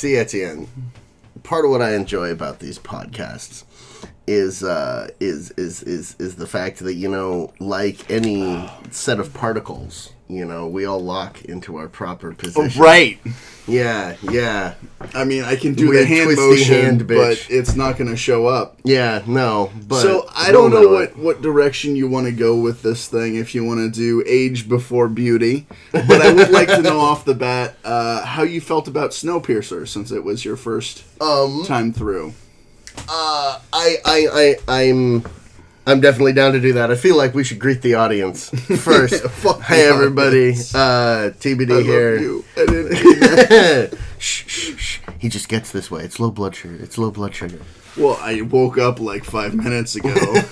See, Etienne, part of what I enjoy about these podcasts is the fact that, you know, like any set of particles, you know, we all lock into our proper position. Oh, right. Yeah. I mean, I can do Weird the hand twisty motion, hand, but it's not going to show up. Yeah, no. But so I don't know what direction you want to go with this thing, if you want to do age before beauty. But I would like to know off the bat how you felt about Snowpiercer, since it was your first time through. I'm definitely down to do that. I feel like we should greet the audience first. Hey, everybody. TBD here. Love you. I didn't Shh. He just gets this way. It's low blood sugar. Well, I woke up like 5 minutes ago.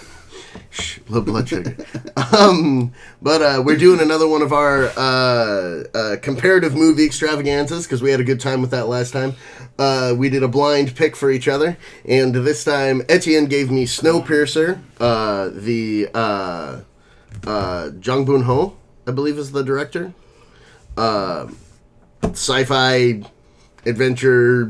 Shh, low blood sugar. But we're doing another one of our comparative movie extravaganzas, because we had a good time with that last time. We did a blind pick for each other, and this time Etienne gave me Snowpiercer, the Jung Boon-ho, I believe is the director. Sci-fi adventure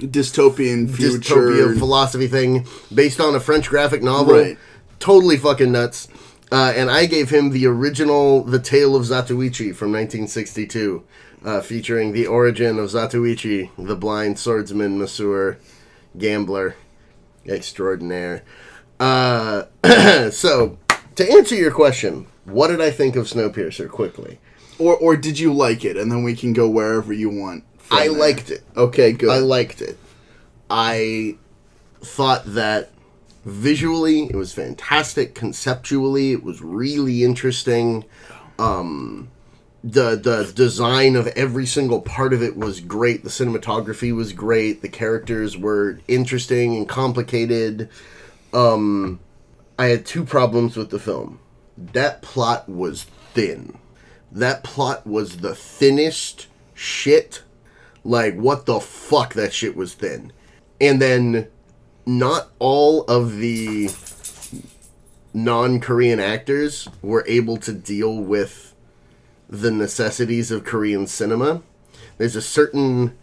dystopia philosophy thing based on a French graphic novel. Right. Totally fucking nuts. And I gave him the original The Tale of Zatoichi from 1962, featuring the origin of Zatoichi, the blind swordsman, masseur, gambler, extraordinaire. So, to answer your question, what did I think of Snowpiercer, quickly? Or did you like it? And then we can go wherever you want. I liked it. Okay, good. I liked it. I thought that visually it was fantastic. Conceptually, it was really interesting. The design of every single part of it was great. The cinematography was great. The characters were interesting and complicated. I had two problems with the film. That plot was thin. That plot was the thinnest shit. Like, what the fuck, that shit was thin. And then, not all of the non-Korean actors were able to deal with the necessities of Korean cinema. There's a certain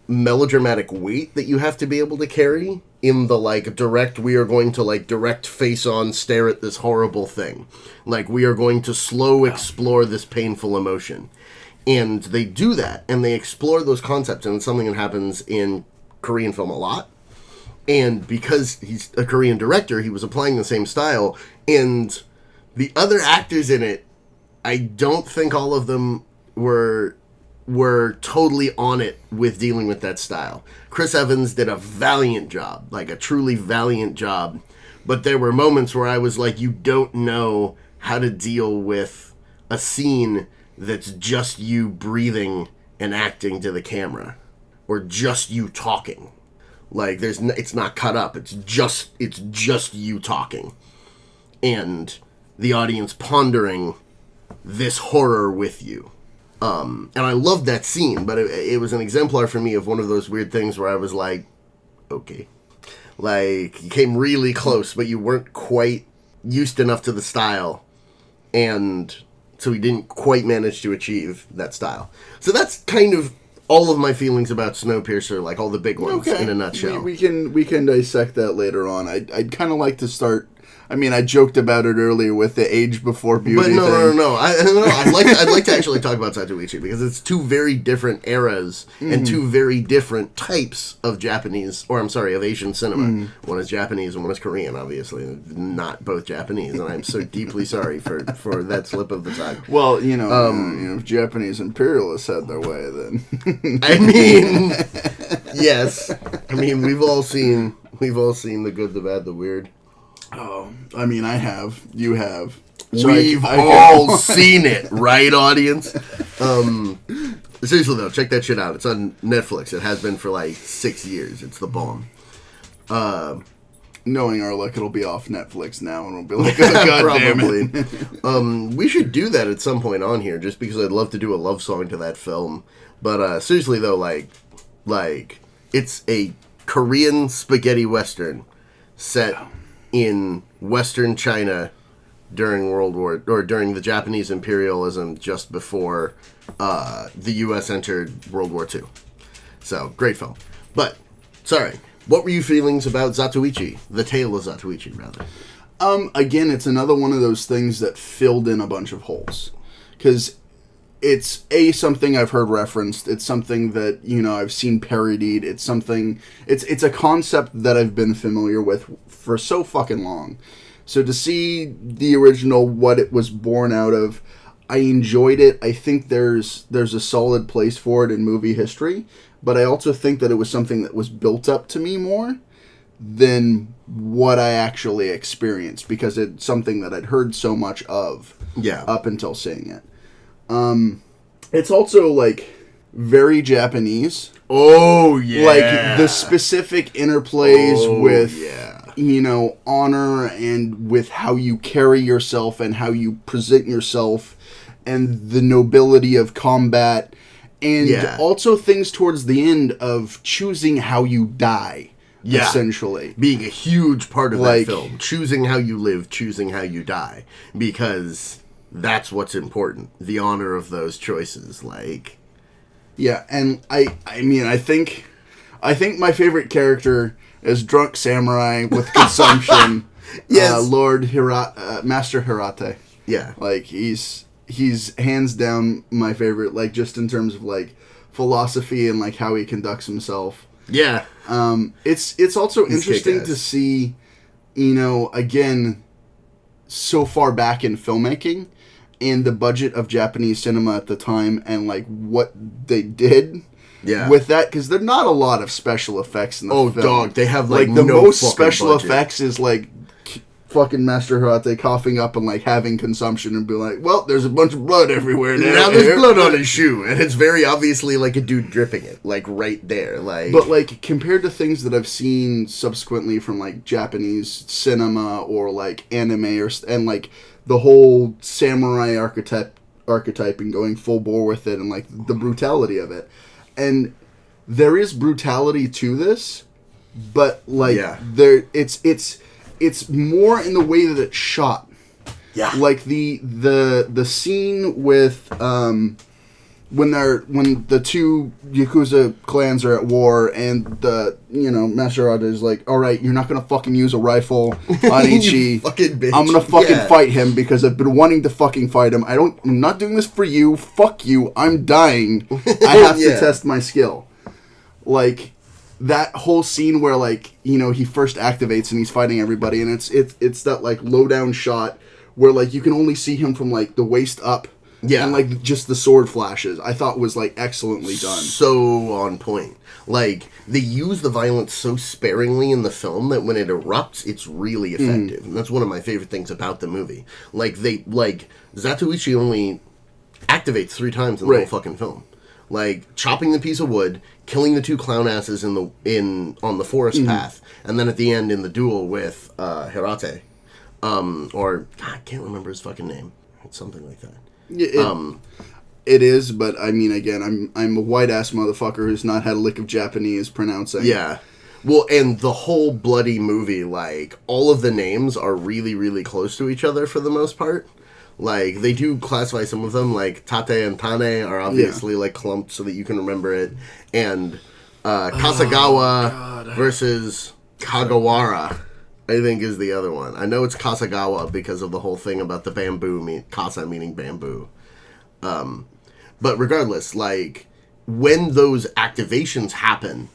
melodramatic weight that you have to be able to carry in the, like, direct, we are going to, like, direct face-on stare at this horrible thing. Like, we are going to slow explore this painful emotion. And they do that, and they explore those concepts, and it's something that happens in Korean film a lot. And because he's a Korean director, he was applying the same style, and the other actors in it, I don't think all of them were totally on it with dealing with that style. Chris Evans did a valiant job, like a truly valiant job, but there were moments where I was like, you don't know how to deal with a scene that's just you breathing and acting to the camera, or just you talking. Like, it's not cut up. It's just you talking, and the audience pondering this horror with you. And I loved that scene, but it was an exemplar for me of one of those weird things where I was like, okay, like, you came really close, but you weren't quite used enough to the style, and so he didn't quite manage to achieve that style. So that's kind of all of my feelings about Snowpiercer, like all the big ones, in a nutshell. We can dissect that later on. I'd kind of like to start. I mean, I joked about it earlier with the age before beauty thing. But no. I'd like to actually talk about Zatoichi, because it's two very different eras and two very different types of of Asian cinema. One is Japanese and one is Korean, obviously. Not both Japanese, and I'm so deeply sorry for that slip of the tongue. Well, if Japanese imperialists had their way, then... I mean, yes. I mean, we've all seen the good, the bad, the weird. Oh, I mean, I have. You have. So we've all seen it, right, audience? Seriously, though, check that shit out. It's on Netflix. It has been for, like, 6 years. It's the bomb. Knowing our luck, it'll be off Netflix now, and we'll be like, oh, God damn it. We should do that at some point on here, just because I'd love to do a love song to that film. But, seriously, though, like, it's a Korean spaghetti western set in Western China during during the Japanese imperialism, just before the U.S. entered World War II. So, great film. But, sorry, what were your feelings about Zatoichi? The Tale of Zatoichi, rather. Again, it's another one of those things that filled in a bunch of holes. Because it's, something I've heard referenced. It's something that, I've seen parodied. It's something... It's a concept that I've been familiar with for so fucking long. So to see the original, what it was born out of, I enjoyed it. I think there's a solid place for it in movie history. But I also think that it was something that was built up to me more than what I actually experienced, because it's something that I'd heard so much of up until seeing it. It's also, like, very Japanese. Oh, yeah. Like, the specific interplays with, honor and with how you carry yourself and how you present yourself and the nobility of combat. And also things towards the end of choosing how you die. Yeah. Essentially. Being a huge part of that film. Choosing how you live, choosing how you die. Because that's what's important. The honor of those choices. Yeah, and I think my favorite character is Drunk Samurai with Consumption. Yes. Master Hirate. Yeah. He's hands down my favorite, just in terms of, philosophy and, how he conducts himself. Yeah. It's also interesting to see, again, so far back in filmmaking and the budget of Japanese cinema at the time and, what they did with that. Because there are not a lot of special effects in the film. Oh, dog. They have, the most special effects is, fucking Master Hirate coughing up and having consumption and be like, well, there's a bunch of blood everywhere now. There's blood on his shoe, and it's very obviously a dude dripping it, right there. But compared to things that I've seen subsequently from Japanese cinema or anime and the whole samurai archetype and going full bore with it and the brutality of it. And there is brutality to this, but it's more in the way that it's shot. Yeah. The scene with when the two Yakuza clans are at war and Master Hirate is all right, you're not gonna fucking use a rifle on Ichi. Fucking bitch. I'm gonna fucking fight him because I've been wanting to fucking fight him. I'm not doing this for you. Fuck you. I'm dying. I have to test my skill. That whole scene where he first activates and he's fighting everybody, and it's that low down shot where you can only see him from the waist up, and just the sword flashes. I thought was excellently done, so on point. They use the violence so sparingly in the film that when it erupts, it's really effective, and that's one of my favorite things about the movie. Zatoichi only activates 3 times in the whole fucking film. Chopping the piece of wood, killing the 2 clown asses on the forest path, and then at the end in the duel with Hirate, or I can't remember his fucking name. It's something like that. It is, but I mean, again, I'm a white ass motherfucker who's not had a lick of Japanese pronouncing. Yeah. Well, and the whole bloody movie, all of the names are really, really close to each other for the most part. They do classify some of them, Tate and Tane are obviously, clumped so that you can remember it. And Kasagawa versus Kagawara, I think, is the other one. I know it's Kasagawa because of the whole thing about the bamboo, Kasa meaning bamboo. But regardless, when those activations happen,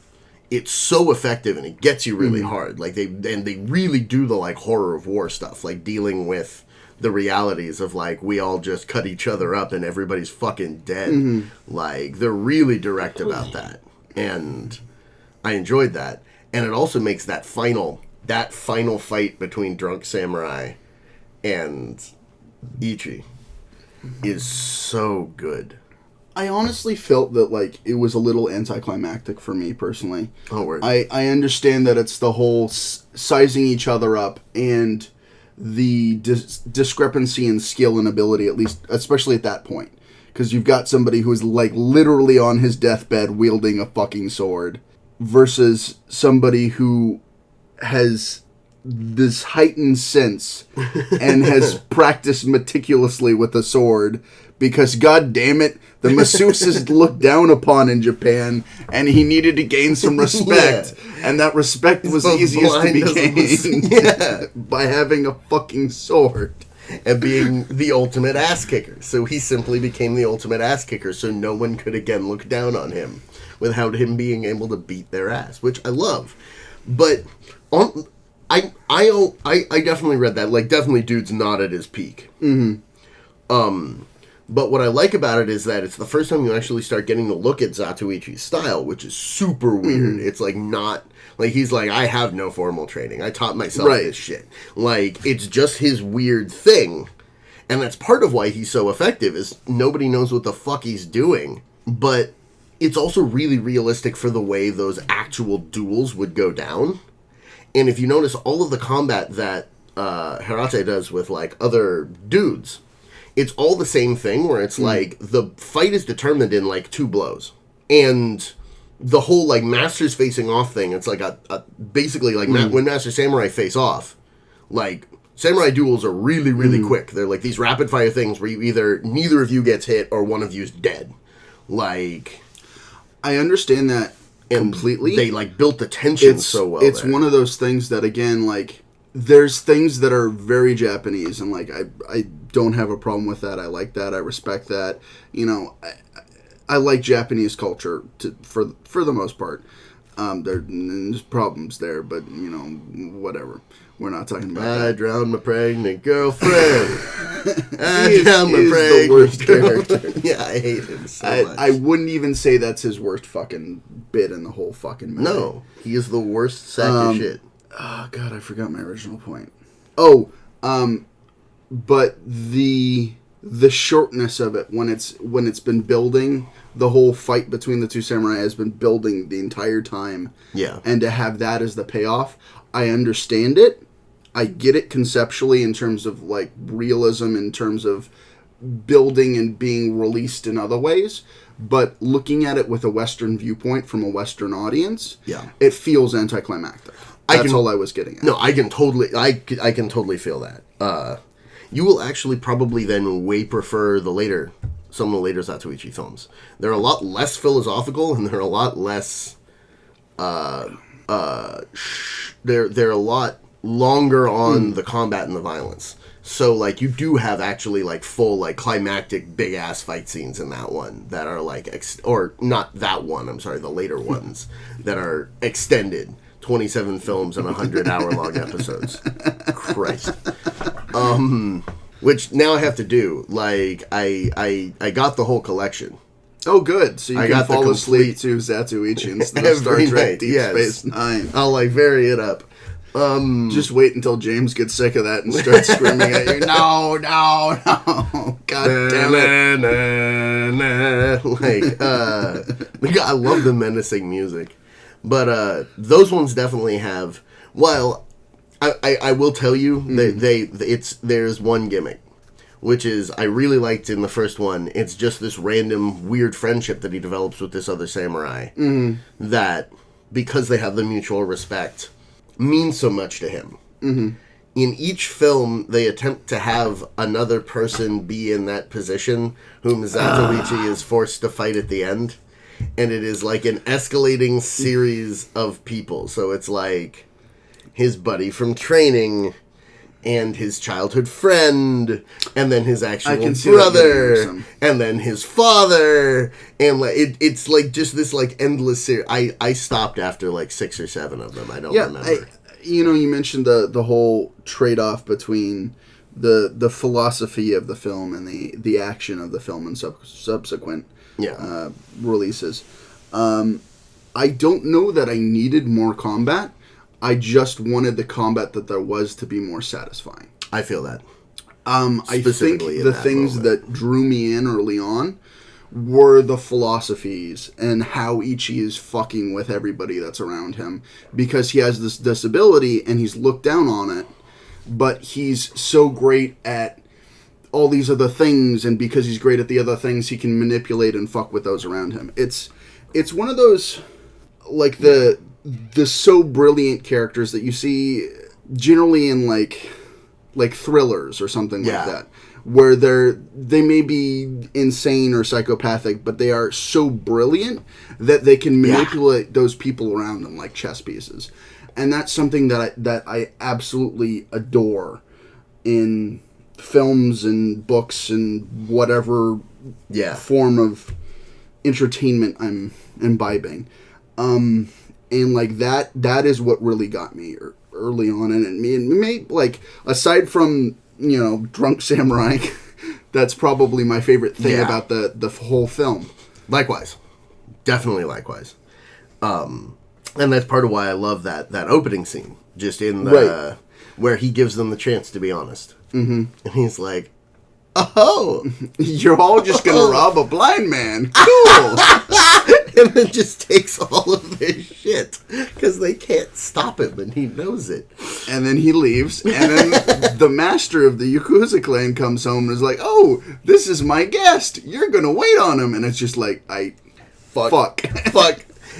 it's so effective and it gets you really hard. They really do the, horror of war stuff, dealing with the realities of we all just cut each other up and everybody's fucking dead. They're really direct about that, and I enjoyed that. And it also makes that final fight between Drunk Samurai and Ichi is so good. I honestly felt that it was a little anticlimactic for me personally. Oh, word. I understand that it's the whole sizing each other up and the discrepancy in skill and ability, at least, especially at that point. Because you've got somebody who's literally on his deathbed wielding a fucking sword versus somebody who has this heightened sense and has practiced meticulously with a sword because, god damn it, the masseuse is looked down upon in Japan and he needed to gain some respect. And that respect was easiest to be gained by having a fucking sword. And being the ultimate ass kicker. So he simply became the ultimate ass kicker, so no one could again look down on him without him being able to beat their ass, which I love. But I definitely read that. Like, definitely dude's not at his peak. Mm-hmm. But what I like about it is that it's the first time you actually start getting to look at Zatoichi's style, which is super weird. Mm-hmm. It's like not... Like, he's like, I have no formal training. I taught myself this shit. Like, it's just his weird thing. And that's part of why he's so effective, is nobody knows what the fuck he's doing. But it's also really realistic for the way those actual duels would go down. And if you notice, all of the combat that Hirate does with, like, other dudes, it's all the same thing, where it's like, the fight is determined in, like, 2 blows. And the whole, like, Masters facing off thing, it's like basically, like, when Master Samurai face off, like, Samurai duels are really, really quick. They're, like, these rapid-fire things where you neither of you gets hit or one of you's dead. Like... I understand that completely. They, like, built the tension so well. It's one of those things that, again, like, there's things that are very Japanese, and, like, I don't have a problem with that. I like that. I respect that. You know, I like Japanese culture for the most part. There's problems there, but, you know, whatever. We're not talking about that. I drowned my pregnant girlfriend. I drowned my pregnant girlfriend. Yeah, I hate him so much. I wouldn't even say that's his worst fucking bit in the whole fucking movie. No, he is the worst sack of shit. Oh, God, I forgot my original point. Oh, but the shortness of it, when it's been building, the whole fight between the two samurai has been building the entire time. Yeah. And to have that as the payoff, I understand it. I get it conceptually in terms of, like, realism, in terms of building and being released in other ways. But looking at it with a Western viewpoint from a Western audience, it feels anticlimactic. That's all I was getting at. No, I can totally feel that. You will actually probably then way prefer some of the later Zatoichi films. They're a lot less philosophical, and they're a lot less. They're a lot longer on the combat and the violence. So, like, you do have actually, like, full, like, climactic big ass fight scenes in that one that are like or not that one. I'm sorry, the later ones that are extended. 27 films and 100-hour-long episodes. Christ. Which now I have to do. Like, I got the whole collection. Oh, good. So you can fall asleep to Zatoichi instead of Star Trek Deep Space Nine. I'll, like, vary it up. Just wait until James gets sick of that and starts screaming at you. No. God damn it. Like, I love the menacing music. But those ones definitely have. Well, I will tell you there's one gimmick, which is I really liked in the first one. It's just this random weird friendship that he develops with this other samurai that, because they have the mutual respect, means so much to him. In each film, they attempt to have another person be in that position whom Zatoichi is forced to fight at the end. And it is like an escalating series of people. So it's like his buddy from training and his childhood friend and then his actual brother and then his father. And like it's like just this like endless series. I stopped after like 6 or 7 of them. I don't remember. You mentioned the whole trade-off between the philosophy of the film and the action of the film and subsequent releases. I don't know that I needed more combat. I just wanted the combat that there was to be more satisfying. I feel that. I think the things that drew me in early on were the philosophies and how Ichi is fucking with everybody that's around him because he has this disability and he's looked down on it, but he's so great at all these other things, and because he's great at the other things, he can manipulate and fuck with those around him. It's one of those, like, the so brilliant characters that you see generally in like thrillers or something like Yeah. that, where they may be insane or psychopathic, but they are so brilliant that they can manipulate those people around them like chess pieces. And that's something that I absolutely adore in films and books and whatever form of entertainment I'm imbibing. And like that is what really got me early on. And it made like, aside from, Drunk Samurai, that's probably my favorite thing about the whole film. Likewise. Definitely likewise. And that's part of why I love that opening scene. Just in the... Where he gives them the chance to be honest. Mm-hmm. And he's like, oh! You're all just gonna rob a blind man. Cool! And then just takes all of their shit. Because they can't stop him, and he knows it. And then he leaves, and then the master of the Yakuza clan comes home and is like, oh, this is my guest. You're gonna wait on him. And it's just like, Fuck.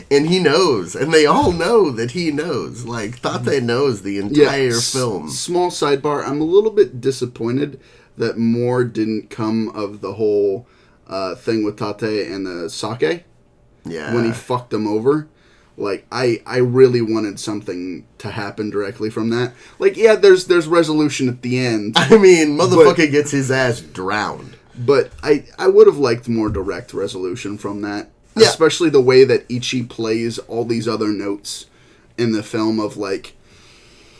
And he knows. And they all know that he knows. Like, Tate knows the entire film. Small sidebar. I'm a little bit disappointed that more didn't come of the whole thing with Tate and the sake. Yeah. When he fucked them over. Like, I really wanted something to happen directly from that. Like, yeah, there's resolution at the end. I mean, motherfucker gets his ass drowned. But I would have liked more direct resolution from that. Yeah. Especially the way that Ichi plays all these other notes in the film of like...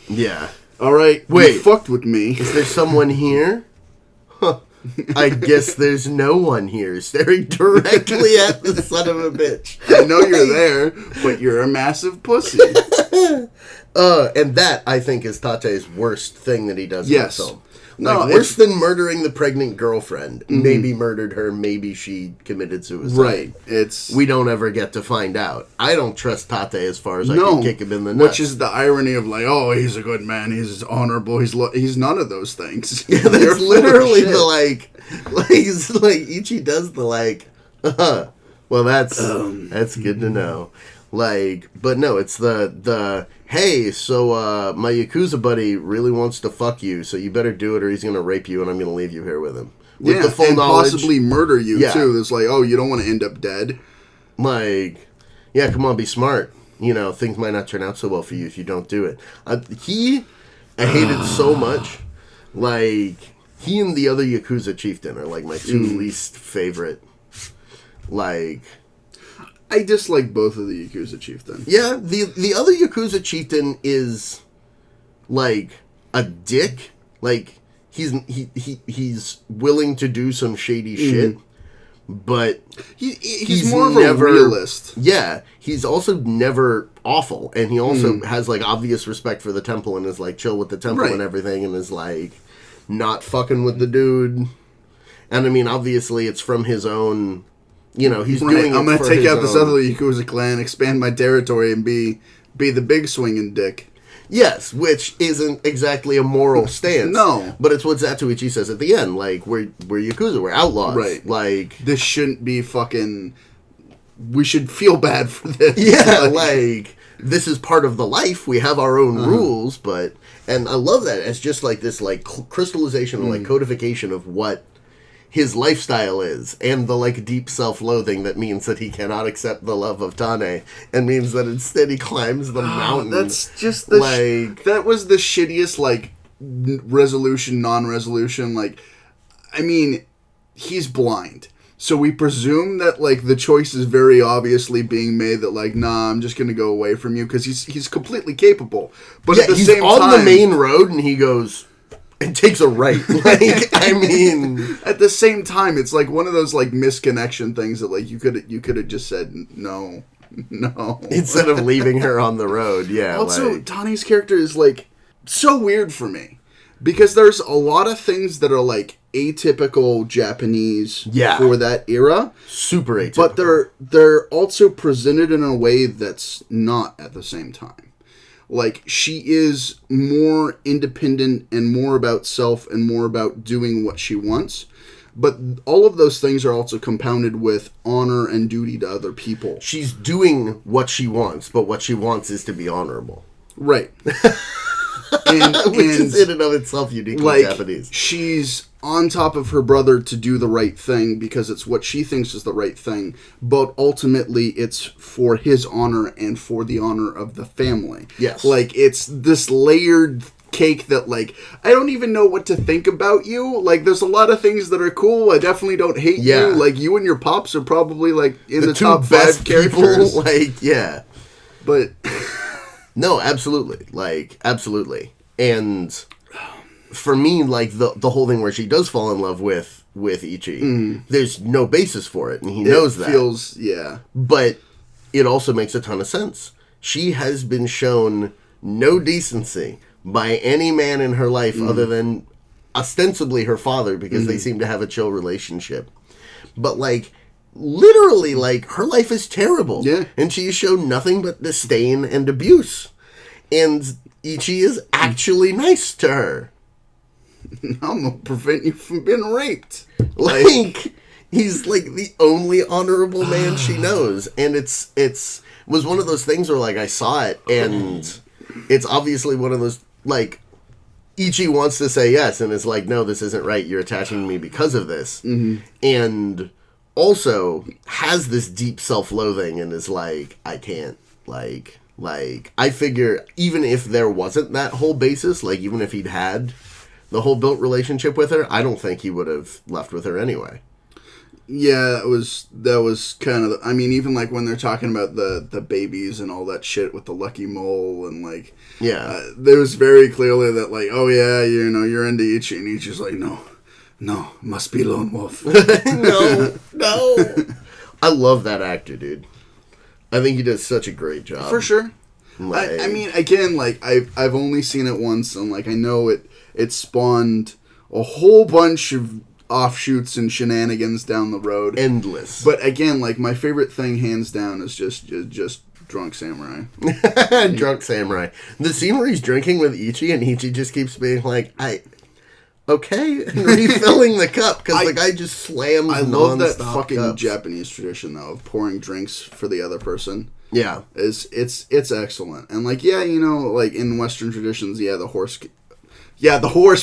Yeah. All right, wait, you fucked with me. Is there someone here? Huh. I guess there's no one here, staring directly at the son of a bitch. I know you're there, but you're a massive pussy. And that, I think, is Tate's worst thing that he does in the film. Like, No, worse than murdering the pregnant girlfriend. Maybe murdered her, maybe she committed suicide. Right. We don't ever get to find out. I don't trust Tate as far as I can kick him in the nuts. Which is the irony of like, oh, he's a good man, he's honorable, he's none of those things. Yeah, that's literally the like he's like, Ichi does the like, well, that's good to know. Like, but no, it's the hey, so my Yakuza buddy really wants to fuck you, so you better do it or he's gonna rape you and I'm gonna leave you here with him. With the full and knowledge, possibly murder you too. It's like, oh, you don't want to end up dead. Like, yeah, come on, be smart. Things might not turn out so well for you if you don't do it. I hated so much. Like, he and the other Yakuza chieftain are like my two least favorite. Like, I dislike both of the Yakuza chieftain. yeah, the other Yakuza chieftain is like a dick. Like, he's willing to do some shady shit, but he's more of a realist. Yeah, he's also never awful, and he also has like obvious respect for the temple and is like chill with the temple and everything, and is like not fucking with the dude. And I mean, obviously, it's from his own. He's doing it. I'm going to for take his out this own. other Yakuza clan, expand my territory, and be the big swinging dick. Yes, which isn't exactly a moral stance. No. But it's what Zatoichi says at the end. Like, we're Yakuza, we're outlaws. Right. Like, this shouldn't be fucking... We should feel bad for this. yeah, like, this is part of the life. We have our own rules, but... And I love that. It's just like this, like, crystallization or, like, codification of what his lifestyle is, and the like deep self-loathing that means that he cannot accept the love of Tane, and means that instead he climbs the mountain. That's just the that was the shittiest like resolution, non-resolution. Like, I mean, he's blind, so we presume that like the choice is very obviously being made that like, nah, I'm just gonna go away from you because he's completely capable. But at the he's same on time, the main road, and he goes. It takes a right. Like, I mean... At the same time, it's like one of those, like, misconnection things that, like, you could have just said, no. Instead of leaving her on the road, yeah. Also, like... Tane's character is, like, so weird for me. Because there's a lot of things that are, like, atypical Japanese for that era. Super atypical. But they're also presented in a way that's not at the same time. Like, she is more independent and more about self and more about doing what she wants. But all of those things are also compounded with honor and duty to other people. She's doing what she wants, but what she wants is to be honorable. Right. Which is in and of itself uniquely like, Japanese. She's on top of her brother to do the right thing because it's what she thinks is the right thing, but ultimately it's for his honor and for the honor of the family. Yes. Like, it's this layered cake that, like, I don't even know what to think about you. Like, there's a lot of things that are cool. I definitely don't hate you. Like, you and your pops are probably, like, in the top 5 characters. Like, yeah. But... No, absolutely. Like, absolutely. And for me, like, the whole thing where she does fall in love with Ichi, there's no basis for it, and he knows that. It feels, yeah. But it also makes a ton of sense. She has been shown no decency by any man in her life other than ostensibly her father, because they seem to have a chill relationship. But, like... literally, like, her life is terrible. Yeah. And she's shown nothing but disdain and abuse. And Ichi is actually nice to her. I'm gonna prevent you from being raped. Like, he's, like, the only honorable man she knows. And it's was one of those things where, like, I saw it, and it's obviously one of those, like, Ichi wants to say yes, and it's like, no, this isn't right. You're attaching me because of this. And... also has this deep self-loathing and is like, I can't, like, I figure even if there wasn't that whole basis, like, even if he'd had the whole built relationship with her, I don't think he would have left with her anyway. Yeah, that was kind of, I mean, even, like, when they're talking about the babies and all that shit with the lucky mole and, like, there was very clearly that, like, oh yeah, you know, you're into Ichi, and Ichi's like, no, must be Lone Wolf. No. I love that actor, dude. I think he does such a great job. For sure. Like, I mean, again, like, I've only seen it once, and, like, I know it spawned a whole bunch of offshoots and shenanigans down the road. Endless. But again, like, my favorite thing, hands down, is just Drunk Samurai. Drunk Samurai. The scene where he's drinking with Ichi, and Ichi just keeps being like, okay, and refilling the cup because the guy just slams. I love that fucking cups. Japanese tradition though of pouring drinks for the other person. Yeah, it's excellent, and, like, yeah, you know, like, in Western traditions, the horse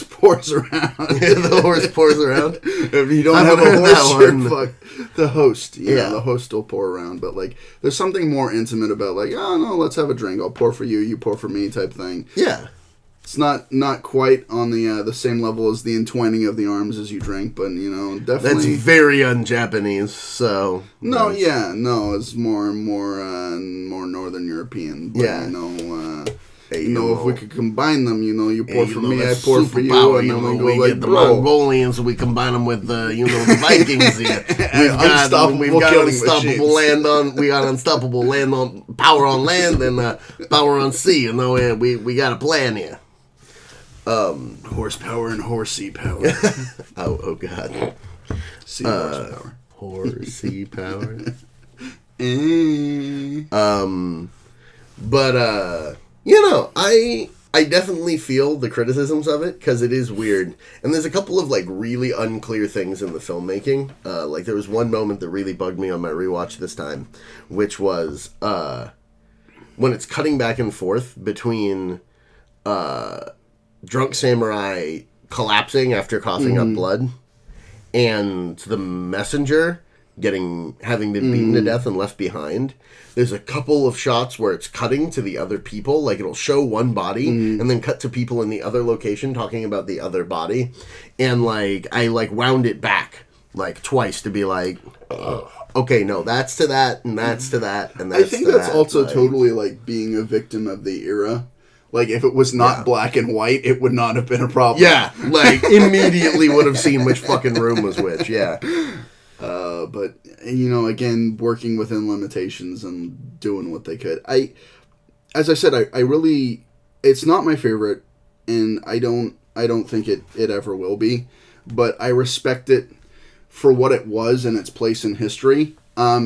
pours around. The horse pours around. If you don't have a horse, fuck the host. The host will pour around, but, like, there's something more intimate about, like, oh no, let's have a drink. I'll pour for you, you pour for me, type thing. Yeah. It's not quite on the same level as the entwining of the arms as you drink, but, you know, definitely... That's very un-Japanese, so... No, it's more Northern European. But, you know, if we could combine them, you know, you pour for me, I pour for you, and then we go like, get the Mongolians, we combine them with the, you know, the Vikings here. We've got unstoppable land on, power on land and power on sea, and we got a plan here. Horsepower and horsey power. oh God. Sea horsepower. Horsey power. But you know, I definitely feel the criticisms of it because it is weird, and there's a couple of, like, really unclear things in the filmmaking. Like, there was one moment that really bugged me on my rewatch this time, which was when it's cutting back and forth between Drunk Samurai collapsing after coughing up blood and the messenger having been beaten to death and left behind. There's a couple of shots where it's cutting to the other people, like, it'll show one body and then cut to people in the other location talking about the other body, and, like, I, like, wound it back, like, twice to be like, okay, no, that's to that, and that's to that, and that's to that. I think that's also totally, like, being a victim of the era. Like, if it was not black and white, it would not have been a problem. Yeah, like, immediately would have seen which fucking room was which, yeah. But, you know, again, working within limitations and doing what they could. As I said, I really, it's not my favorite, and I don't think it ever will be, but I respect it for what it was and its place in history.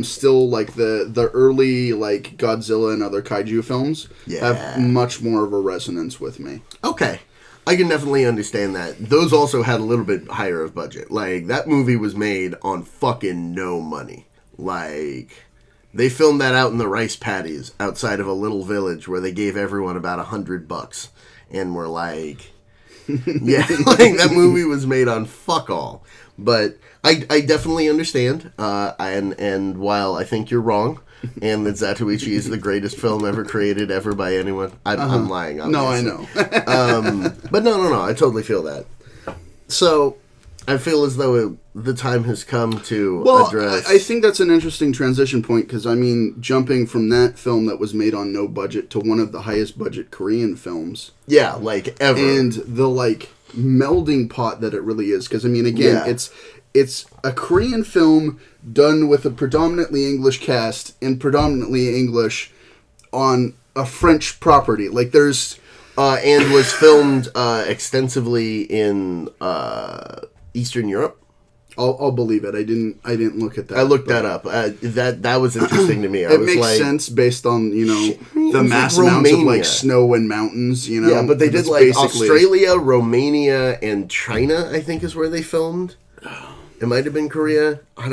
Still, like, the early, like, Godzilla and other kaiju films have much more of a resonance with me. Okay. I can definitely understand that. Those also had a little bit higher of budget. Like, that movie was made on fucking no money. Like, they filmed that out in the rice paddies outside of a little village where they gave everyone about $100. and were like, yeah, like that movie was made on fuck all. But I definitely understand, and while I think you're wrong, and that Zatoichi is the greatest film ever created ever by anyone, I'm lying, obviously. No, I know. But no, I totally feel that. So, I feel as though the time has come to address... I think that's an interesting transition point, because, I mean, jumping from that film that was made on no budget to one of the highest budget Korean films. Yeah, like, ever. And the, like, melding pot that it really is. Because, I mean, again, it's a Korean film done with a predominantly English cast and predominantly English on a French property. Like, there's... and was filmed extensively in Eastern Europe. I'll believe it. I didn't look at that. I looked that up. That was interesting to me. It makes sense based on, the mass amounts of like snow and mountains, Yeah, but they did like Australia, Romania, and China, I think is where they filmed. It might have been Korea. I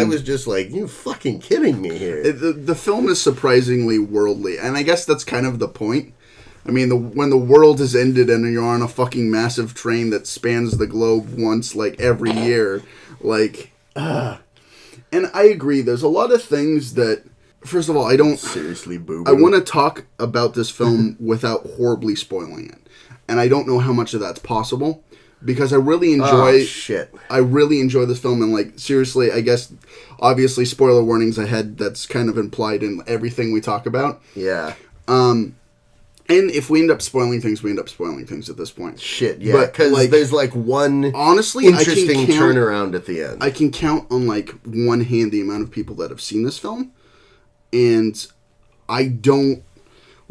was just like, you fucking kidding me here. The film is surprisingly worldly, and I guess that's kind of the point. I mean, when the world has ended and you're on a fucking massive train that spans the globe once, like, every year, like, And I agree, there's a lot of things that, first of all, I don't... Seriously, boo-boo. I want to talk about this film without horribly spoiling it. And I don't know how much of that's possible, because I really enjoy... Oh, shit. I really enjoy this film, and, like, seriously, I guess, obviously, spoiler warnings ahead, that's kind of implied in everything we talk about. Yeah. And if we end up spoiling things, we end up spoiling things at this point. Shit, yeah. Because like, there's like one interesting turnaround at the end. I can count on like one hand the amount of people that have seen this film. And I don't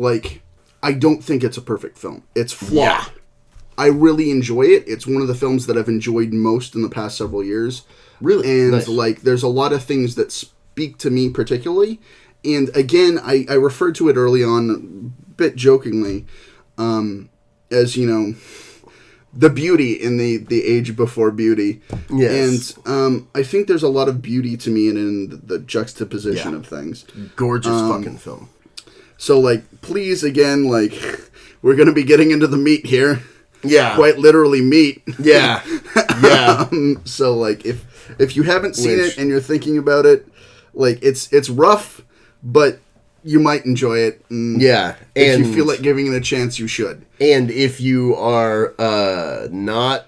think it's a perfect film. It's flawed. Yeah. I really enjoy it. It's one of the films that I've enjoyed most in the past several years. Really? And nice. like there's a lot of things that speak to me particularly. And again, I referred to it early on, bit jokingly, as, the beauty in the age before beauty. Yes. And I think there's a lot of beauty to me in the juxtaposition of things. Gorgeous fucking film. So, like, please, again, like, we're going to be getting into the meat here. Yeah. Quite literally meat. Yeah. Yeah. So, like, if you haven't seen it and you're thinking about it, like, it's rough, but you might enjoy it. Yeah. If you feel like giving it a chance, you should. And if you are not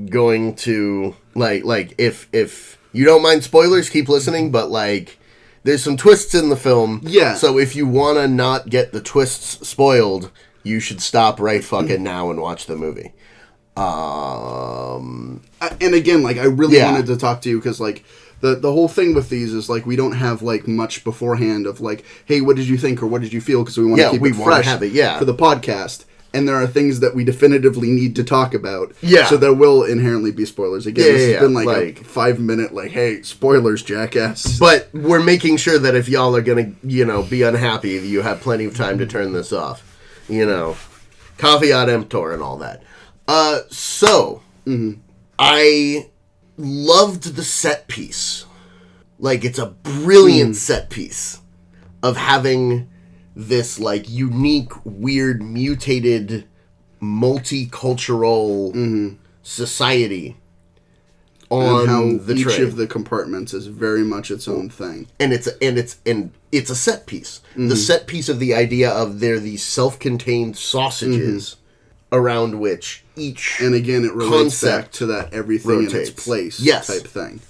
going to, like if you don't mind spoilers, keep listening, but, like, there's some twists in the film. Yeah. So if you want to not get the twists spoiled, you should stop right fucking now and watch the movie. And again, like, I really wanted to talk to you because, like, the whole thing with these is, like, we don't have, like, much beforehand of, like, hey, what did you think or what did you feel? Because we want to keep it fresh for the podcast. And there are things that we definitively need to talk about. Yeah. So there will inherently be spoilers. Again, this has been, like a 5-minute, like, hey, spoilers, jackass. But we're making sure that if y'all are going to, be unhappy, you have plenty of time to turn this off. Caveat emptor and all that. I loved the set piece. Like, it's a brilliant set piece of having this, like, unique, weird, mutated, multicultural society on how the each train. of the compartments is very much its own thing. And it's a set piece. The set piece of the idea of they're these self-contained sausages around which each and again it relates back to that everything rotates. In its place type thing.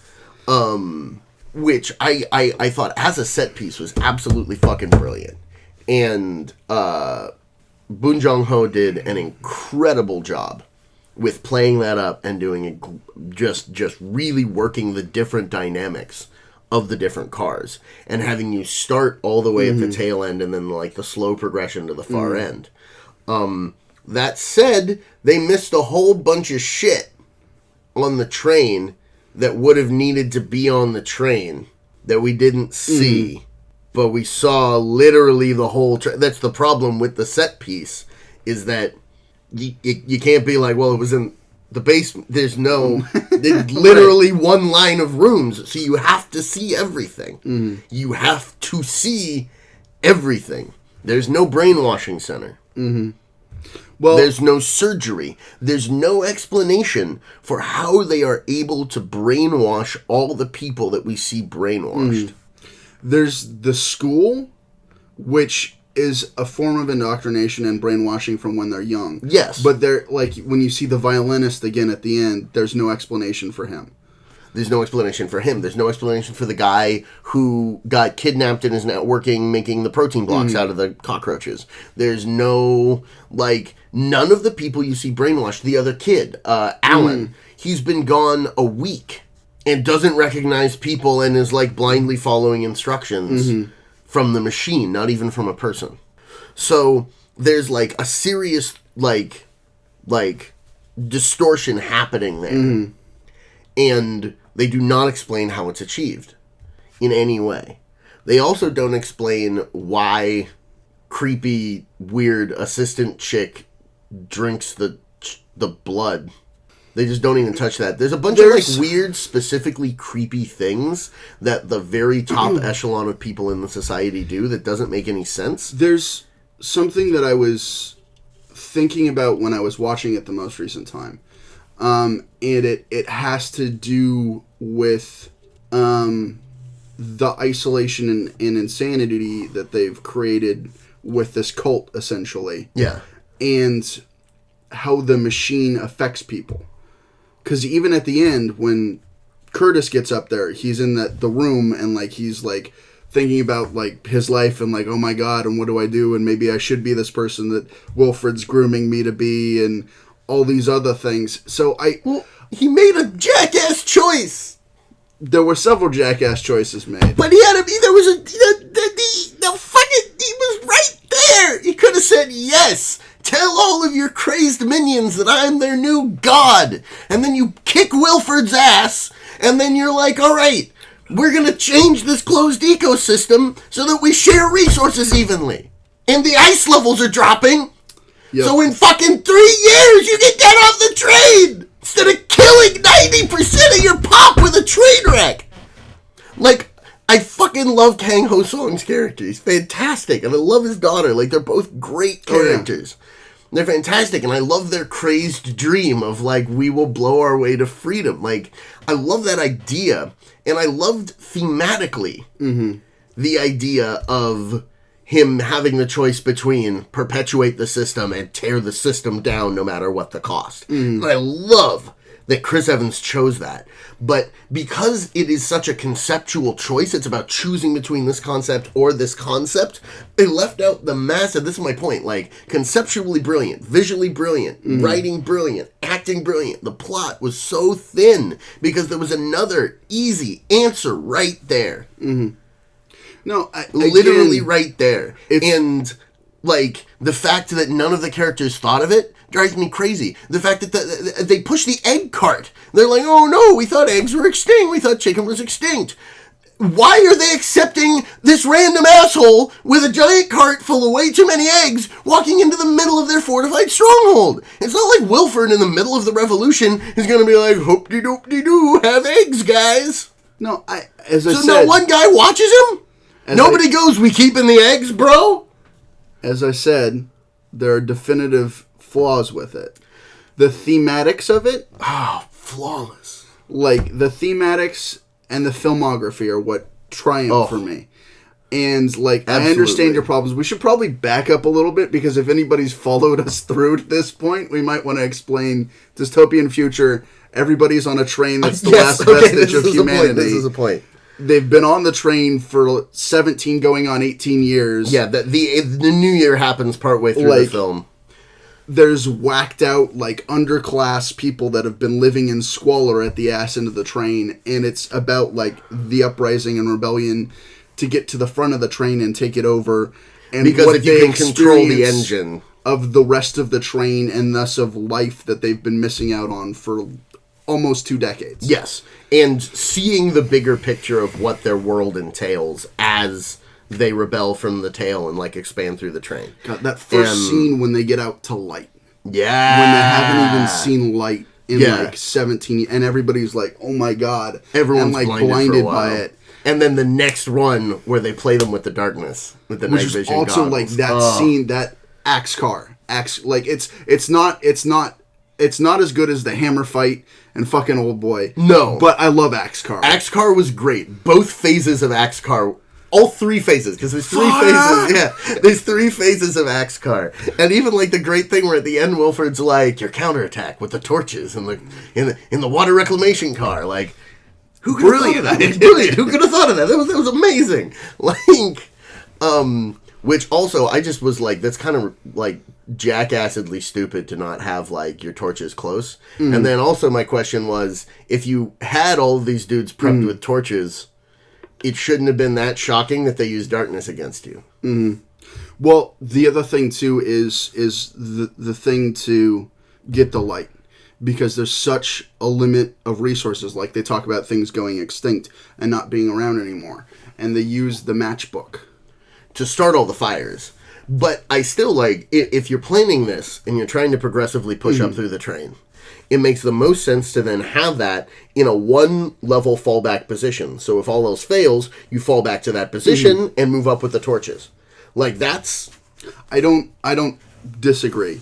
Which I thought as a set piece was absolutely fucking brilliant. And Boon Jong-ho did an incredible job with playing that up and doing it, just really working the different dynamics of the different cars and having you start all the way at the tail end and then, like, the slow progression to the far end. That said, they missed a whole bunch of shit on the train that would have needed to be on the train that we didn't see, but we saw literally the whole train. That's the problem with the set piece, is that you can't be like, well, it was in the basement. There's literally one line of rooms, so you have to see everything. You have to see everything. There's no brainwashing center. Well, there's no surgery. There's no explanation for how they are able to brainwash all the people that we see brainwashed. There's the school, which is a form of indoctrination and brainwashing from when they're young. Yes. But they're like, when you see the violinist again at the end, there's no explanation for him. There's no explanation for him. There's no explanation for the guy who got kidnapped and is now working making the protein blocks out of the cockroaches. There's no, like, none of the people you see brainwashed. The other kid, Alan, he's been gone a week and doesn't recognize people and is, like, blindly following instructions from the machine, not even from a person. So there's, like, a serious, like distortion happening there. And they do not explain how it's achieved in any way. They also don't explain why creepy, weird assistant chick drinks the blood. They just don't even touch that. There's a bunch of like weird, specifically creepy things that the very top echelon of people in the society do that doesn't make any sense. There's something that I was thinking about when I was watching it the most recent time. And it has to do with the isolation and insanity that they've created with this cult, essentially. Yeah. And how the machine affects people. Because even at the end, when Curtis gets up there, he's in the room and like he's like thinking about like his life and like, oh my God, and what do I do? And maybe I should be this person that Wilfred's grooming me to be, and all these other things. So he made a jackass choice. There were several jackass choices made. But he was right there. He could have said, yes, tell all of your crazed minions that I'm their new god. And then you kick Wilfred's ass, and then you're like, all right, we're going to change this closed ecosystem so that we share resources evenly. And the ice levels are dropping. Yep. So in fucking 3 years, you can get off the train instead of killing 90% of your pop with a train wreck. Like, I fucking love Kang Ho Song's character. He's fantastic. And I love his daughter. Like, they're both great characters. Oh, yeah. They're fantastic. And I love their crazed dream of, like, we will blow our way to freedom. Like, I love that idea. And I loved thematically the idea of him having the choice between perpetuate the system and tear the system down no matter what the cost. And I love that Chris Evans chose that. But because it is such a conceptual choice, it's about choosing between this concept or this concept, they left out the massive, this is my point, like, conceptually brilliant, visually brilliant, writing brilliant, acting brilliant. The plot was so thin because there was another easy answer right there. No, literally right there. And, like, the fact that none of the characters thought of it drives me crazy. The fact that they push the egg cart. They're like, oh no, we thought eggs were extinct. We thought chicken was extinct. Why are they accepting this random asshole with a giant cart full of way too many eggs walking into the middle of their fortified stronghold? It's not like Wilfred in the middle of the revolution is going to be like, hoop-de-doop-de-doo, have eggs, guys. No, as I said... So not one guy watches him? Nobody goes, we keeping the eggs, bro? As I said, there are definitive flaws with it. The thematics of it... Oh, flawless. Like, the thematics and the filmography are what triumph for me. And, like, absolutely. I understand your problems. We should probably back up a little bit, because if anybody's followed us through to this point, we might want to explain dystopian future. Everybody's on a train that's the last vestige of humanity. This is a point. They've been on the train for 17 going on 18 years. Yeah, the new year happens partway through the film. There's whacked out, like, underclass people that have been living in squalor at the ass end of the train, and it's about, like, the uprising and rebellion to get to the front of the train and take it over. And because what if you can control the engine of the rest of the train, and thus of life that they've been missing out on for almost 2 decades. Yes. And seeing the bigger picture of what their world entails as they rebel from the tail and, like, expand through the train. God, that first scene when they get out to light. Yeah. When they haven't even seen light in, like, 17... And everybody's like, oh, my God. Everyone's like, blinded by it. And then the next run where they play them with the darkness. With the night vision goggles. Which is also, like, that scene, that axe car. Axe, like it's not as good as the hammer fight and fucking Old Boy. No. But I love Axcar. Axcar was great. Both phases of Axcar, all three phases, because there's three phases. Yeah, there's three phases of Axcar, and even like the great thing where at the end Wilford's like your counterattack with the torches and in the water reclamation car. Like, who could have thought of that? It's brilliant. Who could have thought of that? That was amazing. Like, which also I just was like, that's kind of like jackassedly stupid to not have like your torches close. And then also my question was, if you had all of these dudes prepped with torches, it shouldn't have been that shocking that they used darkness against you. Well, the other thing too is the thing to get the light, because there's such a limit of resources. Like they talk about things going extinct and not being around anymore, and they use the matchbook to start all the fires. But I still like, if you're planning this and you're trying to progressively push up through the train, it makes the most sense to then have that in a one-level fallback position. So if all else fails, you fall back to that position and move up with the torches. Like, that's... I don't disagree.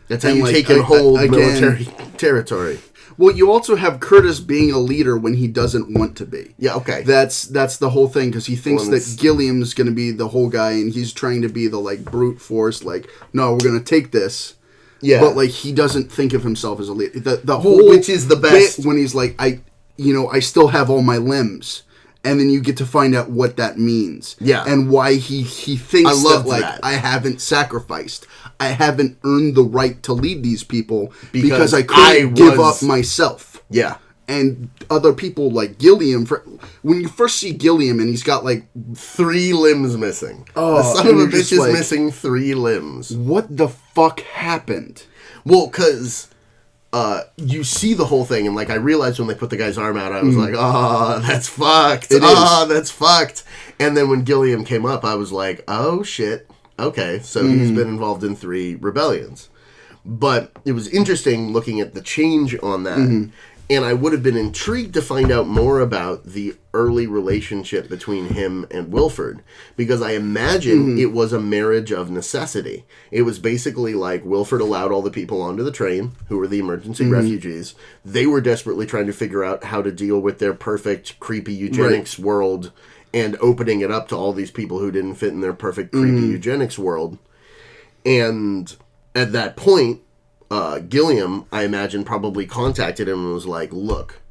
That's how you take and hold military territory. Well, you also have Curtis being a leader when he doesn't want to be. Yeah, okay. That's the whole thing, because he thinks that Gilliam's going to be the whole guy, and he's trying to be the, like, brute force, like, no, we're going to take this. Yeah. But, like, he doesn't think of himself as a leader. The whole which is the best. Bit when he's like, I still have all my limbs. And then you get to find out what that means. Yeah. And why he thinks that. I haven't sacrificed. I haven't earned the right to lead these people because I couldn't give up myself. Yeah. And other people like Gilliam, when you first see Gilliam and he's got like 3 limbs missing. Oh, the son of a bitch is missing 3 limbs. What the fuck happened? Well, because you see the whole thing, and like I realized when they put the guy's arm out, I was like, oh, that's fucked. That's fucked. And then when Gilliam came up, I was like, oh shit. Okay, so he's been involved in 3 rebellions. But it was interesting looking at the change on that. And I would have been intrigued to find out more about the early relationship between him and Wilford, because I imagine it was a marriage of necessity. It was basically like Wilford allowed all the people onto the train who were the emergency refugees. They were desperately trying to figure out how to deal with their perfect, creepy eugenics world and opening it up to all these people who didn't fit in their perfect, creepy eugenics world. And at that point, Gilliam, I imagine, probably contacted him and was like, look,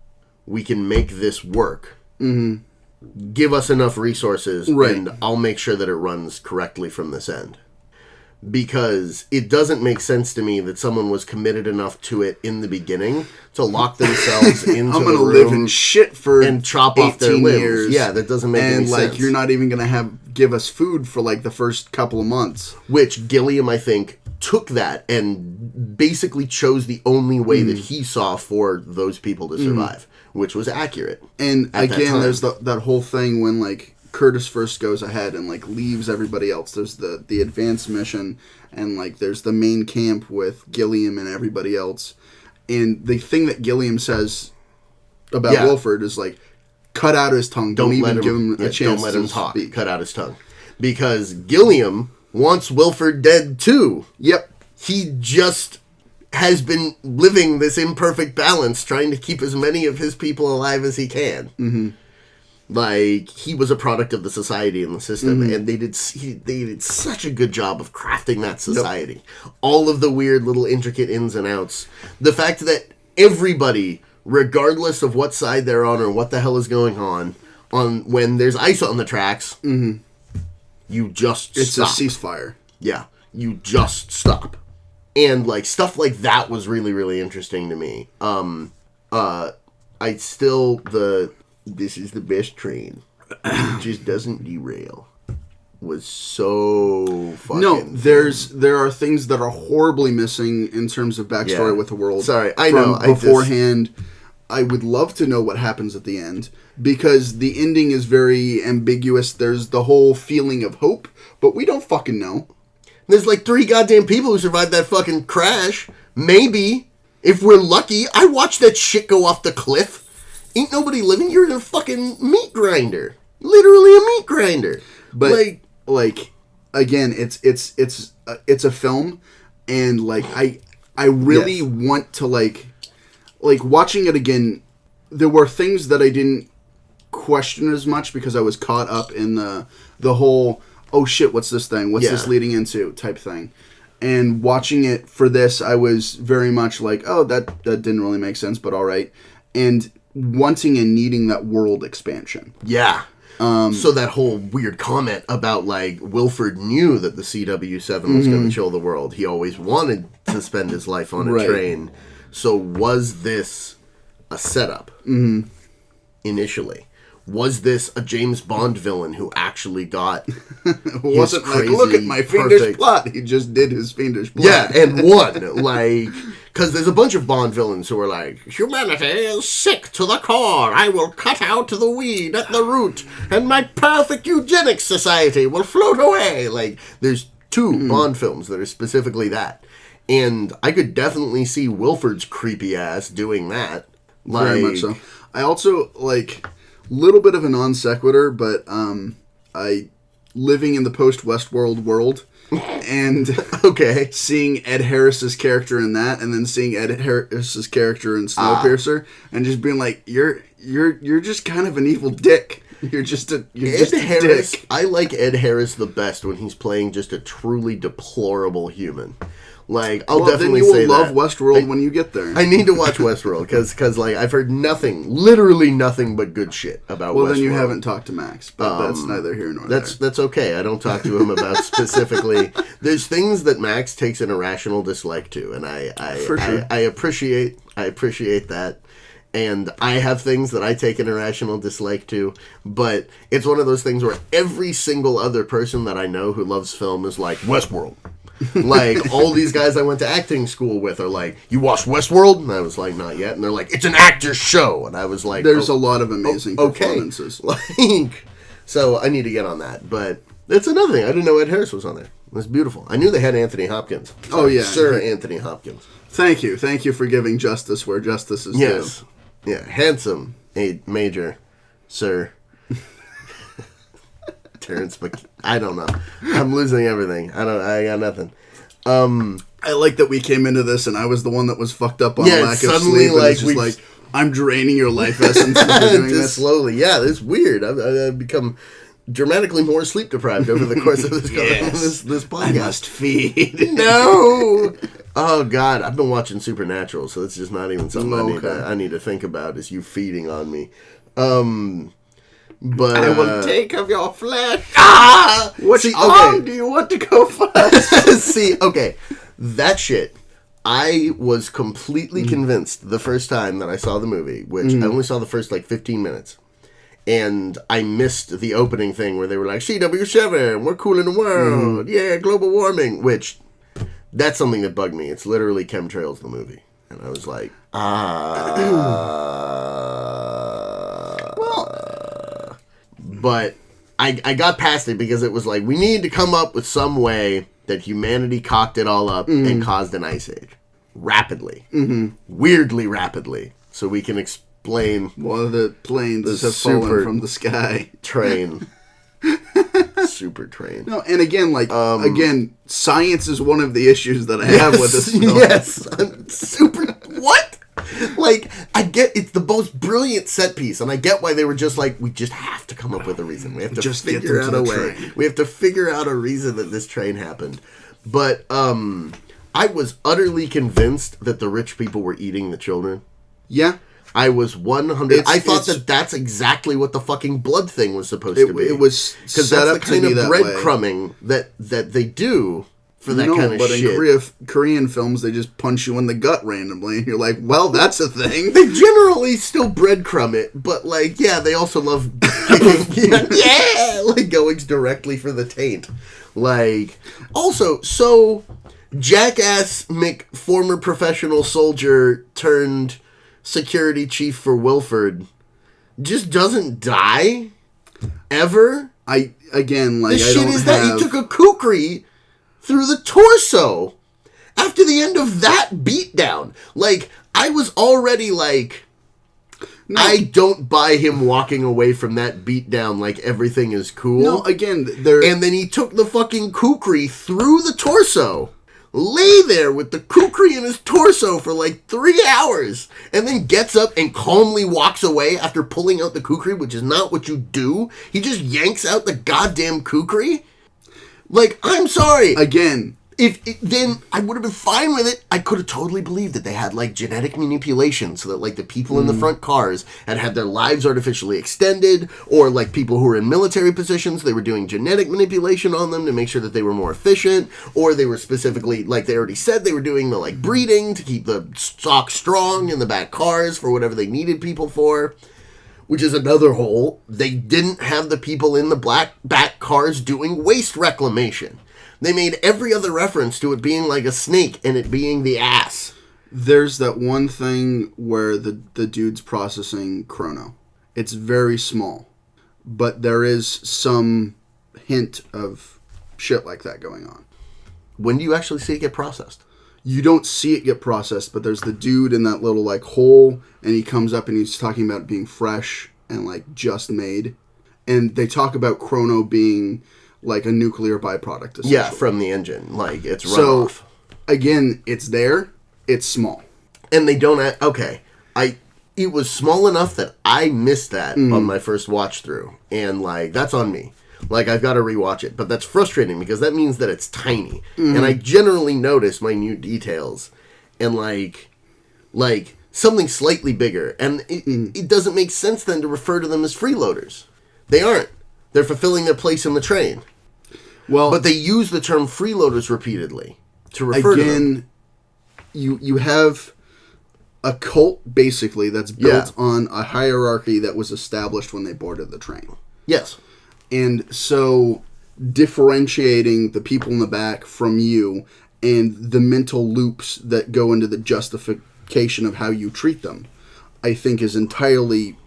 we can make this work. Give us enough resources, and I'll make sure that it runs correctly from this end. Because it doesn't make sense to me that someone was committed enough to it in the beginning to lock themselves into I'm gonna the room live in shit for and chop off their limbs. Years. Yeah, that doesn't make any sense. And you're not even gonna give us food for like the first couple of months. Which Gilliam, I think, took that and basically chose the only way that he saw for those people to survive, which was accurate. And again, there's that whole thing when like Curtis first goes ahead and like leaves everybody else. There's the advanced mission, and like there's the main camp with Gilliam and everybody else. And the thing that Gilliam says about Wilford is like, cut out his tongue. Don't even give him a chance. Don't let him talk. Speak. Cut out his tongue, because Gilliam wants Wilford dead too. Yep. He just has been living this imperfect balance, trying to keep as many of his people alive as he can. Like, he was a product of the society and the system, and they did such a good job of crafting that society. All of the weird little intricate ins and outs. The fact that everybody, regardless of what side they're on or what the hell is going on when there's ice on the tracks, you just stop. It's a ceasefire. Yeah, you just stop. And, like, stuff like that was really, really interesting to me. This is the best train. It just doesn't derail. Was so fucking... No, there are things that are horribly missing in terms of backstory with the world. Sorry, I know. Beforehand, I would love to know what happens at the end, because the ending is very ambiguous. There's the whole feeling of hope, but we don't fucking know. There's like 3 goddamn people who survived that fucking crash. Maybe. If we're lucky. I watched that shit go off the cliff. Ain't nobody living. You're in a fucking meat grinder. Literally a meat grinder. But like again, it's a film. and like I really want to like watching it again. There were things that I didn't question as much because I was caught up in the whole, oh shit, what's this thing? What's this leading into type thing. And watching it for this, I was very much like, oh, that didn't really make sense, but all right. And wanting and needing that world expansion. Yeah. So that whole weird comment about, like, Wilford knew that the CW7 was going to kill the world. He always wanted to spend his life on a train. So was this a setup initially? Was this a James Bond villain who actually got it wasn't crazy, like, look at my fiendish plot. He just did his fiendish plot. Yeah, and won. Like, because there's a bunch of Bond villains who are like, humanity is sick to the core. I will cut out the weed at the root, and my perfect eugenics society will float away. Like, there's two Bond films that are specifically that. And I could definitely see Wilford's creepy ass doing that. Like, very much so. I also, like... little bit of a non sequitur, but I living in the post Westworld world and seeing Ed Harris's character in that, and then seeing Ed Harris's character in Snowpiercer, and just being like, you're just kind of an evil dick. You're just a dick. I like Ed Harris the best when he's playing just a truly deplorable human. Like, I'll definitely say that. Then you will love Westworld when you get there. I need to watch Westworld, because like, I've heard literally nothing but good shit about Westworld. Well, then you haven't talked to Max, but that's neither here nor there. That's okay. I don't talk to him about specifically. There's things that Max takes an irrational dislike to, and I appreciate that. And I have things that I take an irrational dislike to, but it's one of those things where every single other person that I know who loves film is like, Westworld. Like, all these guys I went to acting school with are like, you watched Westworld? And I was like, not yet. And they're like, it's an actor's show. And I was like, there's a lot of amazing performances. Like, so I need to get on that. But that's another thing. I didn't know Ed Harris was on there. It was beautiful. I knew they had Anthony Hopkins. Oh, yeah. Sir Anthony Hopkins. Thank you. Thank you for giving justice where justice is due. Yeah. Handsome, Major, Sir. Terrence I don't know. I'm losing everything. I got nothing. I like that we came into this and I was the one that was fucked up on lack of sleep. Like, it's just like, I'm draining your life essence as we're doing this. Slowly. Yeah, it's weird. I've become dramatically more sleep deprived over the course of this this podcast. I must feed. No! Oh, God. I've been watching Supernatural, so it's just not even something I need to think about, is you feeding on me. But I will take of your flesh. Which arm do you want to go first? See, okay, that shit. I was completely convinced the first time that I saw the movie, which I only saw the first, 15 minutes. And I missed the opening thing where they were like, CW7, we're cool in the world. Yeah, global warming. Which, that's something that bugged me. It's literally chemtrails, the movie. And I was like, But I got past it because it was like, we need to come up with some way that humanity cocked it all up and caused an ice age. Rapidly. Weirdly rapidly. So we can explain... one of the planes have fallen from the sky. Train. Super train. No, and again, again, science is one of the issues that I have with this film. Yes. Super... What? Like, I get it's the most brilliant set piece, and I get why they were just like, we just have to come up with a reason. We have to just figure out a way. We have to figure out a reason that this train happened. But I was utterly convinced that the rich people were eating the children. Yeah. I was 100. I thought that's exactly what the fucking blood thing was supposed to be. It was because that's the kind of breadcrumbing that they do. For that kind of shit. But in Korean films, they just punch you in the gut randomly, and you're like, well, that's a thing. They generally still breadcrumb it, but, they also love kicking, going directly for the taint. Also, so, jackass former professional soldier turned security chief for Wilford just doesn't die? Ever? The shit is that he took a kukri through the torso after the end of that beatdown. I was already no. I don't buy him walking away from that beatdown like everything is cool. No, again, and then he took the fucking kukri through the torso. lay there with the kukri in his torso for like 3 hours, and then gets up and calmly walks away after pulling out the kukri, which is not what you do. He just yanks out the goddamn kukri. Like, I'm sorry. Again, Then I would have been fine with it. I could have totally believed that they had, like, genetic manipulation so that, like, the people in the front cars had their lives artificially extended, or, like, people who were in military positions, they were doing genetic manipulation on them to make sure that they were more efficient, or they were specifically, like they already said, they were doing the, like, breeding to keep the stock strong in the back cars for whatever they needed people for, which is another hole. They didn't have the people in the back cars doing waste reclamation. They made every other reference to it being like a snake and it being the ass. There's that one thing where the dude's processing chrono. It's very small, but there is some hint of shit like that going on. When do you actually see it get processed? You don't see it get processed, but there's the dude in that little, like, hole, and he comes up and he's talking about it being fresh and, like, just made. And they talk about chrono being like a nuclear byproduct, essentially. Yeah, from the engine. Like, it's runoff. So, again, it's there. It's small. And they don't... Okay. It was small enough that I missed that on my first watch through. And, like, that's on me. Like, I've got to rewatch it. But that's frustrating because that means that it's tiny. And I generally notice minute details. And, like something slightly bigger. And it doesn't make sense then to refer to them as freeloaders. They aren't. They're fulfilling their place in the train. Well, but they use the term freeloaders repeatedly to refer to them. You have a cult, basically, that's built on a hierarchy that was established when they boarded the train. Yes. And so differentiating the people in the back from you and the mental loops that go into the justification of how you treat them, I think is entirely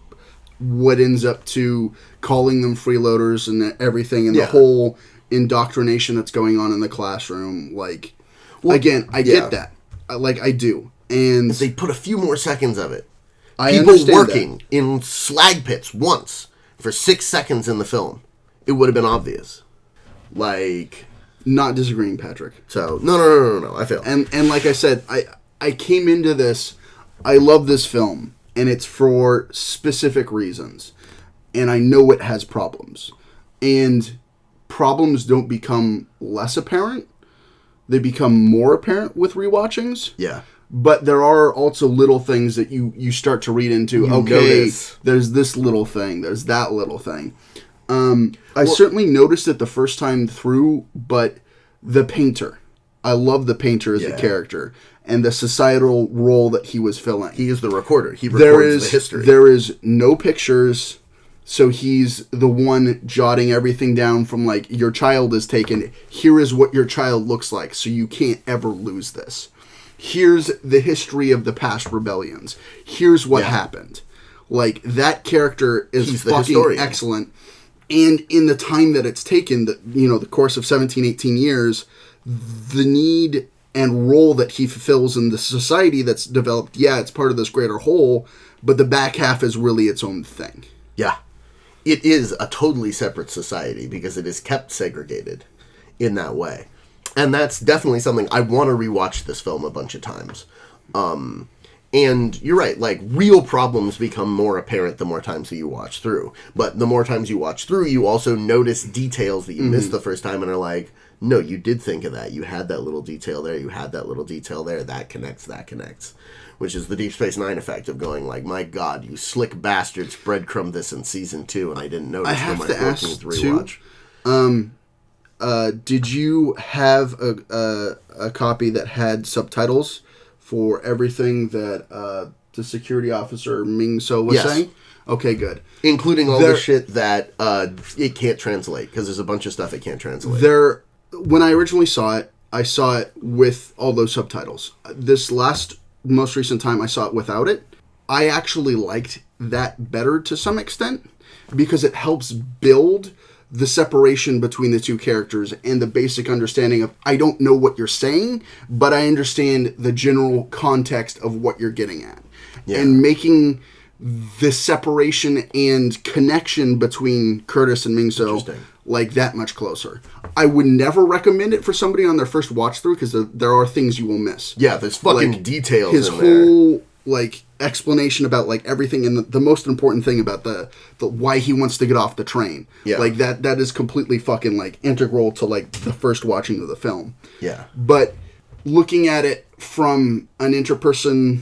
what ends up to calling them freeloaders and everything, and the whole indoctrination that's going on in the classroom. Like, well, again, I get that. I do. And if they put a few more seconds of it. People working in slag pits once for 6 seconds in the film, it would have been obvious. Like... Not disagreeing, Patrick. So, no, I feel. And like I said, I came into this, I love this film, and it's for specific reasons. And I know it has problems. And problems don't become less apparent. They become more apparent with rewatchings. Yeah. But there are also little things that you start to read into. Notice. There's this little thing. There's that little thing. I certainly noticed it the first time through, but the painter. I love the painter as a character. And the societal role that he was filling. He is the recorder. He records the history. There is no pictures, so he's the one jotting everything down from, like, your child is taken. Here is what your child looks like, so you can't ever lose this. Here's the history of the past rebellions. Here's what happened. Like, that character is fucking excellent. And in the time that it's taken, the course of 17, 18 years, the need and role that he fulfills in the society that's developed, it's part of this greater whole, but the back half is really its own thing. Yeah. It is a totally separate society because it is kept segregated in that way. And that's definitely something I want to rewatch this film a bunch of times. And you're right, like, real problems become more apparent the more times that you watch through. But the more times you watch through, you also notice details that you missed the first time and are like, no, you did think of that. You had that little detail there. You had that little detail there. That connects. Which is the Deep Space Nine effect of going like, my God, you slick bastards breadcrumbed this in season 2 and I didn't notice for my 14th rewatch. Did you have a copy that had subtitles for everything that the security officer Ming-So was saying? Okay, good. Including all the shit that it can't translate, because there's a bunch of stuff it can't translate. When I originally saw it, I saw it with all those subtitles. This most recent time I saw it without it. I actually liked that better to some extent, because it helps build the separation between the two characters and the basic understanding of, I don't know what you're saying, but I understand the general context of what you're getting at. Yeah. And making the separation and connection between Curtis and Ming-So like that much closer. I would never recommend it for somebody on their first watch through because there are things you will miss. Yeah, there's fucking like, details his in there. whole like explanation about like everything and the most important thing about the why he wants to get off the train. Yeah. Like that is completely fucking like integral to like the first watching of the film. Yeah. But looking at it from an interperson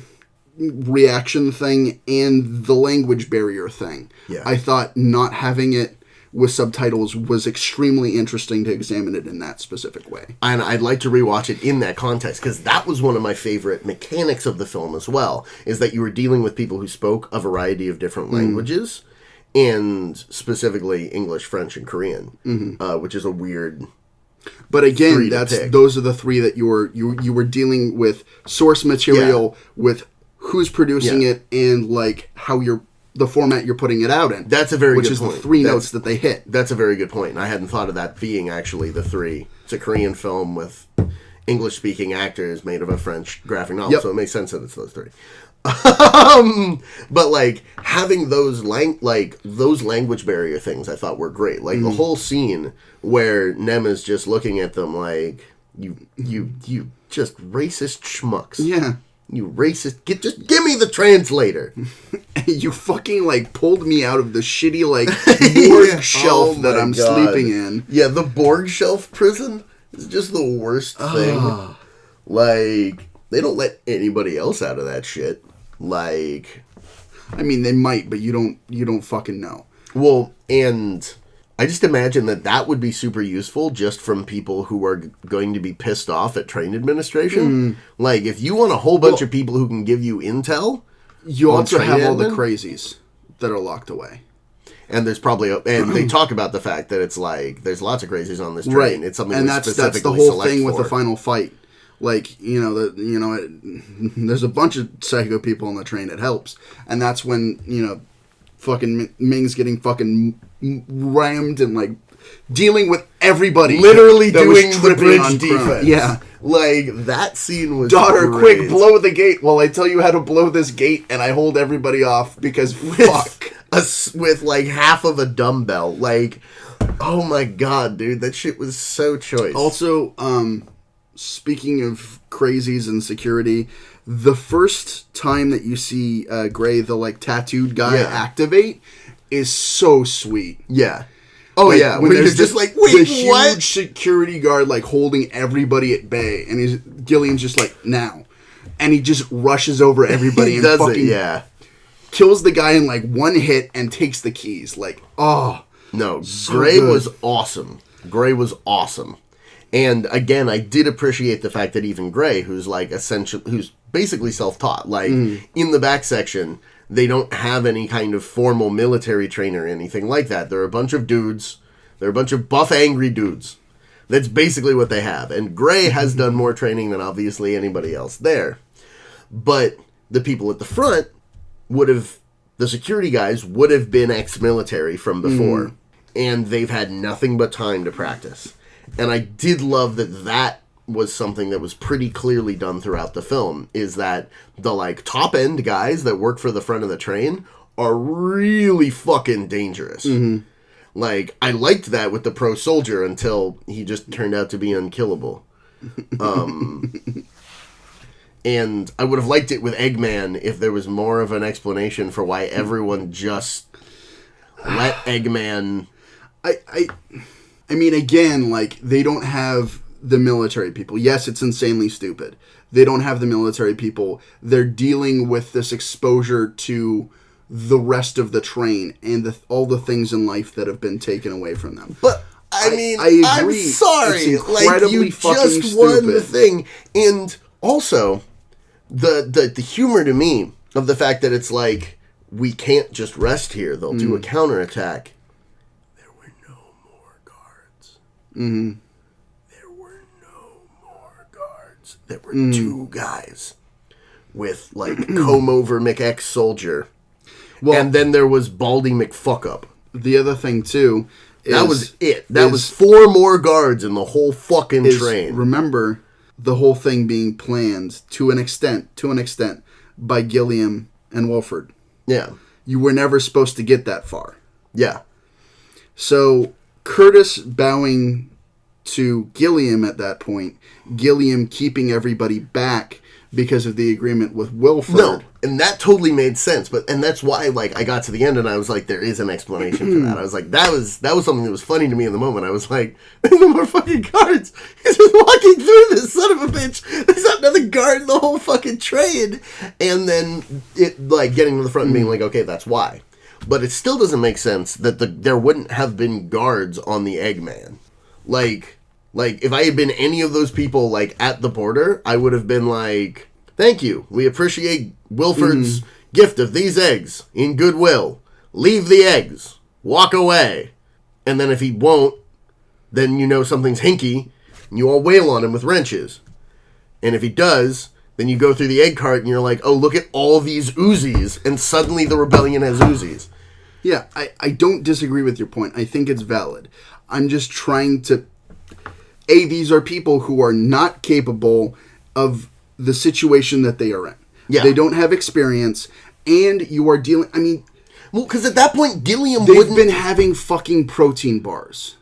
reaction thing and the language barrier thing, Yeah. I thought not having it with subtitles was extremely interesting to examine it in that specific way. And I'd like to rewatch it in that context, because that was one of my favorite mechanics of the film as well, is that you were dealing with people who spoke a variety of different languages, and specifically English, French, and Korean, which is a weird... But again, those are the three that you were dealing with source material, with who's producing it, and like how the format you're putting it out in. That's a very good point. Which is the three notes that they hit. That's a very good point. And I hadn't thought of that being actually the three. It's a Korean film with English-speaking actors made of a French graphic novel, so it makes sense that it's those three. But like having those language barrier things, I thought were great. Like the whole scene where Nem is just looking at them like you just racist schmucks. Yeah. You racist, just give me the translator. You fucking like pulled me out of the shitty like Borg shelf that I'm sleeping in. Yeah, the Borg shelf prison is just the worst thing. Like, they don't let anybody else out of that shit. Like, I mean, they might, but you don't fucking know. Well, and I just imagine that would be super useful just from people who are going to be pissed off at train administration. Like, if you want a whole bunch of people who can give you intel, you also have all the crazies that are locked away. And there's probably and they talk about the fact that it's like there's lots of crazies on this train. Right. It's something and we that's specifically the whole select thing with for. the final fight. Like, there's a bunch of psycho people on the train. It helps, and that's when fucking Ming's getting fucking rammed and like dealing with everybody, literally doing the bridge defense. Yeah, like that scene was daughter, great. quick, blow the gate while I tell you how to blow this gate, and I hold everybody off because fuck. With like half of a dumbbell. Like, oh my god, dude, that shit was so choice. Also, speaking of crazies and security, the first time that you see Gray, the like tattooed guy, activate is so sweet. Yeah. Oh like, yeah, when there's just like wait, the what? Huge security guard like holding everybody at bay, and Gillian's just like now, and he just rushes over everybody and fucking kills the guy in like one hit and takes the keys. Like, oh no, so Gray good. was awesome. Gray was awesome, and again, I did appreciate the fact that even Gray, who's basically self-taught, like in the back section. They don't have any kind of formal military training or anything like that. They're a bunch of dudes. They're a bunch of buff, angry dudes. That's basically what they have. And Gray has done more training than obviously anybody else there. But the people at the front the security guys would have been ex-military from before. And they've had nothing but time to practice. And I did love that was something that was pretty clearly done throughout the film, is that the like top end guys that work for the front of the train are really fucking dangerous. Like, I liked that with the pro soldier until he just turned out to be unkillable. And I would have liked it with Eggman if there was more of an explanation for why everyone just let Eggman. I mean, again, like, they don't have the military people. Yes, it's insanely stupid. They don't have the military people. They're dealing with this exposure to the rest of the train and all the things in life that have been taken away from them. But I mean, I agree. I'm sorry. It's incredibly you just fucking won stupid. the thing, and also the humor to me of the fact that it's like we can't just rest here. They'll do a counterattack. There were no more guards. There were two guys with, like, comb-over McX-Soldier. Well, and then there was Baldy McFuckup. The other thing, too, is... That was it. That was 4 more guards in the whole fucking train. Remember, the whole thing being planned, to an extent, by Gilliam and Wolford. Yeah. You were never supposed to get that far. Yeah. So, Curtis bowing to Gilliam at that point, Gilliam keeping everybody back because of the agreement with Wilford. No, and that totally made sense. And that's why, like, I got to the end and I was like, there is an explanation for that. I was like, that was something that was funny to me in the moment. I was like, there's no more fucking guards. He's just walking through this son of a bitch. There's not another guard in the whole fucking train. And then it, like, getting to the front and being like, okay, that's why. But it still doesn't make sense that there wouldn't have been guards on the Eggman. Like, if I had been any of those people, like, at the border, I would have been like, thank you. We appreciate Wilford's gift of these eggs in goodwill. Leave the eggs. Walk away. And then if he won't, then you know something's hinky, and you all wail on him with wrenches. And if he does, then you go through the egg cart, and you're like, oh, look at all these Uzis, and suddenly the rebellion has Uzis. Yeah, I don't disagree with your point. I think it's valid. I'm just trying to... these are people who are not capable of the situation that they are in. Yeah. They don't have experience, and you are dealing... I mean... Well, because at that point, Gilliam they've been having fucking protein bars,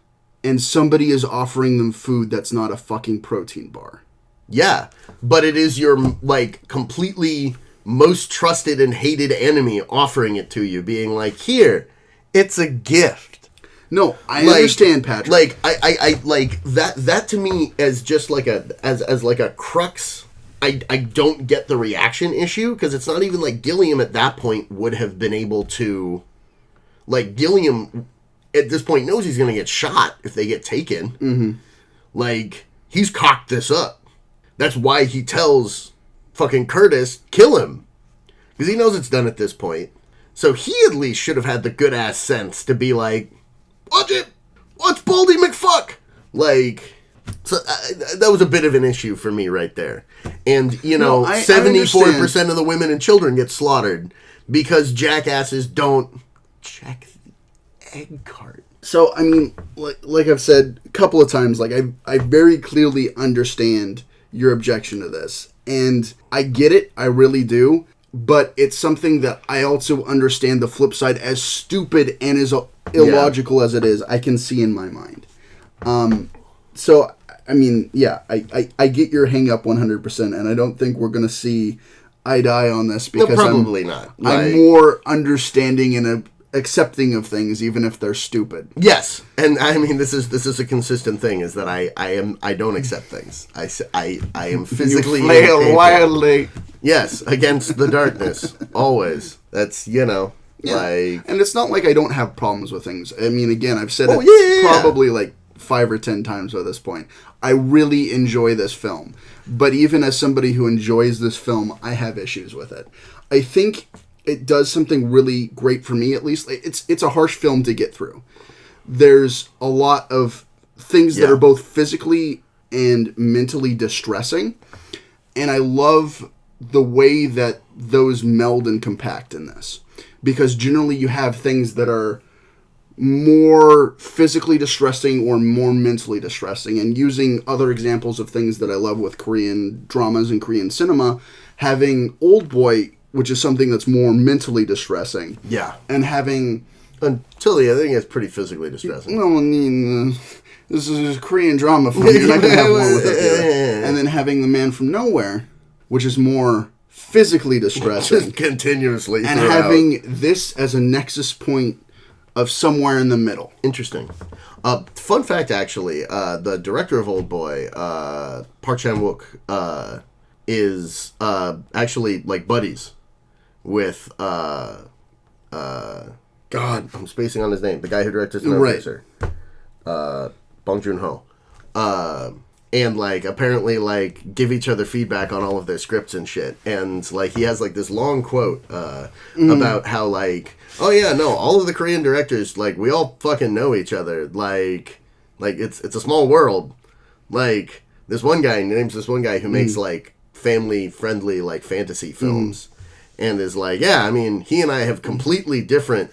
and somebody is offering them food that's not a fucking protein bar. Yeah, but it is your, like, completely most trusted and hated enemy offering it to you, being like, here, it's a gift. No, I understand, Patrick. Like, I like that to me as just like as like a crux. I don't get the reaction issue, because it's not even like Gilliam at that point would have been able to, like, Gilliam at this point knows he's going to get shot if they get taken. Mm-hmm. Like, he's cocked this up. That's why he tells fucking Curtis, kill him. Because he knows it's done at this point. So he at least should have had the good ass sense to be like, watch it! Watch Baldy McFuck! Like, so that was a bit of an issue for me right there. And, you know, 74% of the women and children get slaughtered because jackasses don't check the egg cart. So, I mean, like I've said a couple of times, like, I very clearly understand your objection to this. And I get it, I really do. But it's something that I also understand the flip side, as stupid and as illogical as it is, I can see in my mind. So, I mean, yeah, I get your hang up 100%, and I don't think we're going to see eye to eye on this, because probably not. I'm more understanding and accepting of things, even if they're stupid. Yes, and I mean, this is a consistent thing, is that I don't accept things. I am physically you flail wildly. Yes, against the darkness, always. That's, you know, yeah. like... And it's not like I don't have problems with things. I mean, again, I've said it probably like 5 or 10 times by this point. I really enjoy this film. But even as somebody who enjoys this film, I have issues with it. I think it does something really great for me, at least. It's a harsh film to get through. There's a lot of things that are both physically and mentally distressing. And I love the way that those meld and compact in this. Because generally you have things that are more physically distressing or more mentally distressing. And using other examples of things that I love with Korean dramas and Korean cinema, having Oldboy, which is something that's more mentally distressing. Yeah. And having... Tilly, I think it's pretty physically distressing. Well, I mean, this is a Korean drama film. You're not going to have one with it here. And then having The Man from Nowhere, which is more physically distressing. Just continuously. And having this as a nexus point of somewhere in the middle. Interesting. Fun fact, actually, the director of Oldboy, Park Chan-wook, is actually, like, buddies with, God, I'm spacing on his name. The guy who directed Snowpiercer. Right. Bong Joon-ho. And, like, apparently, like, give each other feedback on all of their scripts and shit. And, like, he has, like, this long quote about how, like, oh, yeah, no, all of the Korean directors, like, we all fucking know each other. Like it's a small world. Like, this one guy, names this one guy who makes, like, family-friendly, like, fantasy films. And is like, yeah, I mean, he and I have completely different,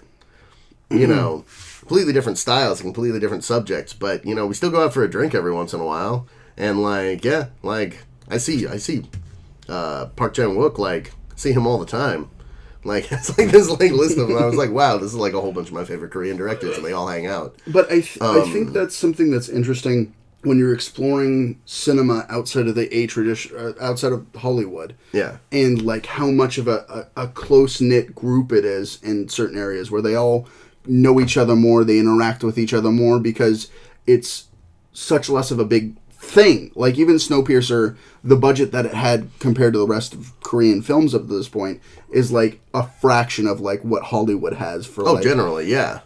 you know, completely different styles, completely different subjects. But, you know, we still go out for a drink every once in a while. And, like, yeah, like, I see Park Chan-wook, like, see him all the time. Like, it's like this like list of them. I was like, wow, this is like a whole bunch of my favorite Korean directors, and they all hang out. But I think that's something that's interesting when you're exploring cinema outside of the tradition, outside of Hollywood. Yeah. And like how much of a close-knit group it is in certain areas where they all know each other more, they interact with each other more because it's such less of a big thing. Like even Snowpiercer, the budget that it had compared to the rest of Korean films up to this point is like a fraction of like what Hollywood has for generally, yeah.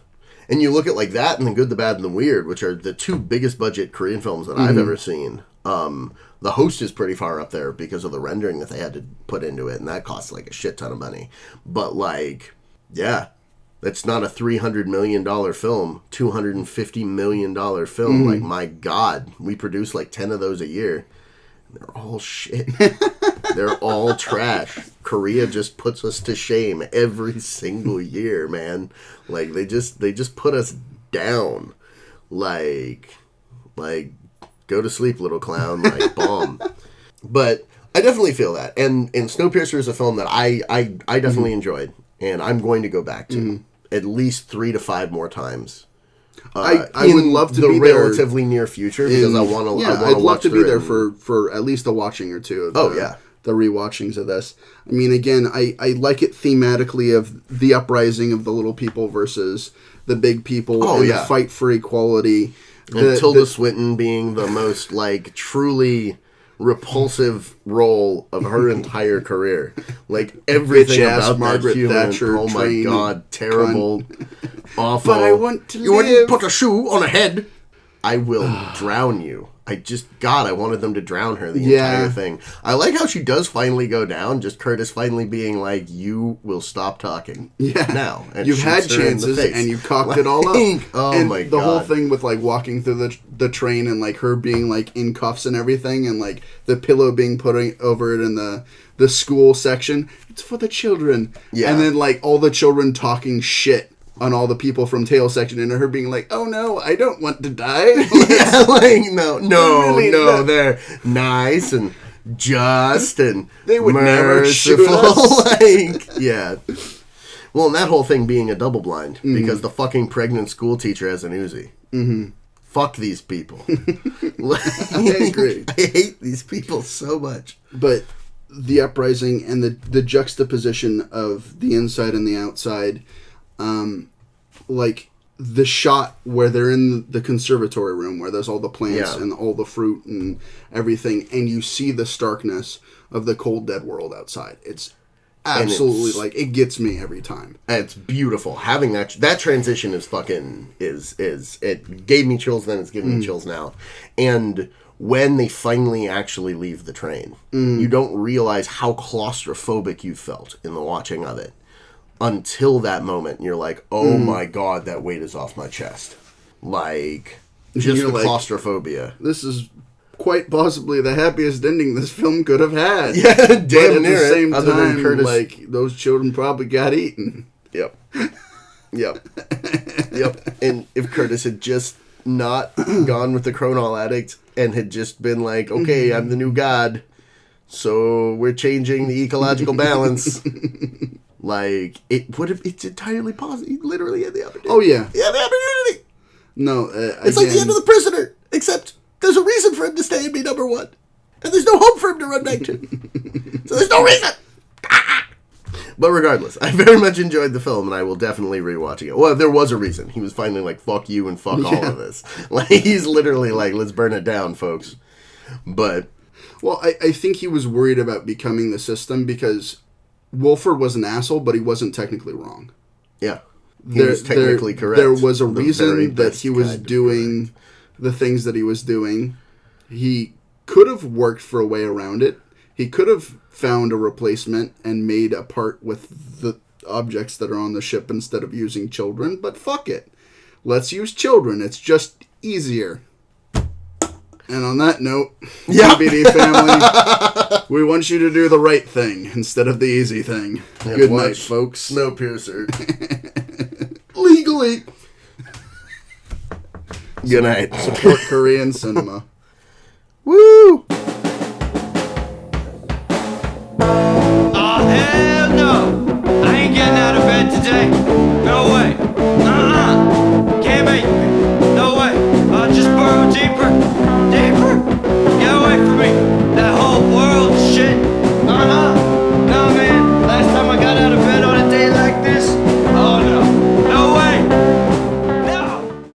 And you look at like that and The Good, the Bad, and the Weird, which are the two biggest budget Korean films that I've ever seen. The Host is pretty far up there because of the rendering that they had to put into it, and that costs like a shit ton of money. But like, yeah, that's not a $300 million film, $250 million film. Like, my God, we produce like 10 of those a year. They're all shit. They're all trash. Korea just puts us to shame every single year, man. Like, they just put us down. Like, go to sleep, little clown. Like, bomb. But I definitely feel that. And Snowpiercer is a film that I definitely enjoyed. And I'm going to go back to at least 3 to 5 more times. I would love to be there in the relatively near future because I want to. Yeah, I'd love to be there for at least a watching or two. Of the rewatchings of this. I mean, again, I like it thematically of the uprising of the little people versus the big people and the fight for equality. And Tilda Swinton being the most like truly repulsive role of her entire career. Like everything about Margaret that human. Thatcher, oh my God, terrible, awful. But I want to You wouldn't put a shoe on a head. I will drown you. I wanted them to drown her the entire thing. I like how she does finally go down, just Curtis finally being like, you will stop talking now. And you've had chances and you cocked it all up. Oh and my God. The whole thing with like walking through the train and like her being like in cuffs and everything and like the pillow being put over it in the school section. It's for the children. Yeah. And then like all the children talking shit on all the people from tail section and her being like, oh no, I don't want to die. No, they're nice and just and they would merciful. Never shoot us. Well, and that whole thing being a double blind because the fucking pregnant school teacher has an Uzi. Fuck these people. I agree. I hate these people so much. But the uprising and the juxtaposition of the inside and the outside, like the shot where they're in the conservatory room where there's all the plants and all the fruit and everything, and you see the starkness of the cold dead world outside. It's absolutely like it gets me every time. It's beautiful. Having that transition is fucking is it gave me chills then, it's giving me chills now. And when they finally actually leave the train, you don't realize how claustrophobic you felt in the watching of it. Until that moment, and you're like, oh my God, that weight is off my chest. Like, just the claustrophobia. This is quite possibly the happiest ending this film could have had. Yeah, damn near it. At the same time, Curtis, like, those children probably got eaten. Yep. And if Curtis had just not gone with the Cronol addict and had just been like, okay, I'm the new god, so we're changing the ecological balance... Like, it would have, it's entirely possible. He literally had the opportunity. Oh, yeah. He had the opportunity. No, it's like the end of The Prisoner, except there's a reason for him to stay and be number one. And there's no hope for him to run back to. So there's no reason. But regardless, I very much enjoyed the film, and I will definitely rewatch it. Well, there was a reason. He was finally like, fuck you and fuck all of this. Like, he's literally like, let's burn it down, folks. But... Well, I think he was worried about becoming the system because... Wolford was an asshole, but he wasn't technically wrong. Yeah. He was technically correct. There was a reason that he was doing the things that he was doing. He could have worked for a way around it. He could have found a replacement and made a part with the objects that are on the ship instead of using children, but fuck it. Let's use children. It's just easier. And on that note, TBD family, we want you to do the right thing instead of the easy thing. And good night, folks. Snowpiercer. Legally. Good night. Support Korean cinema. Woo!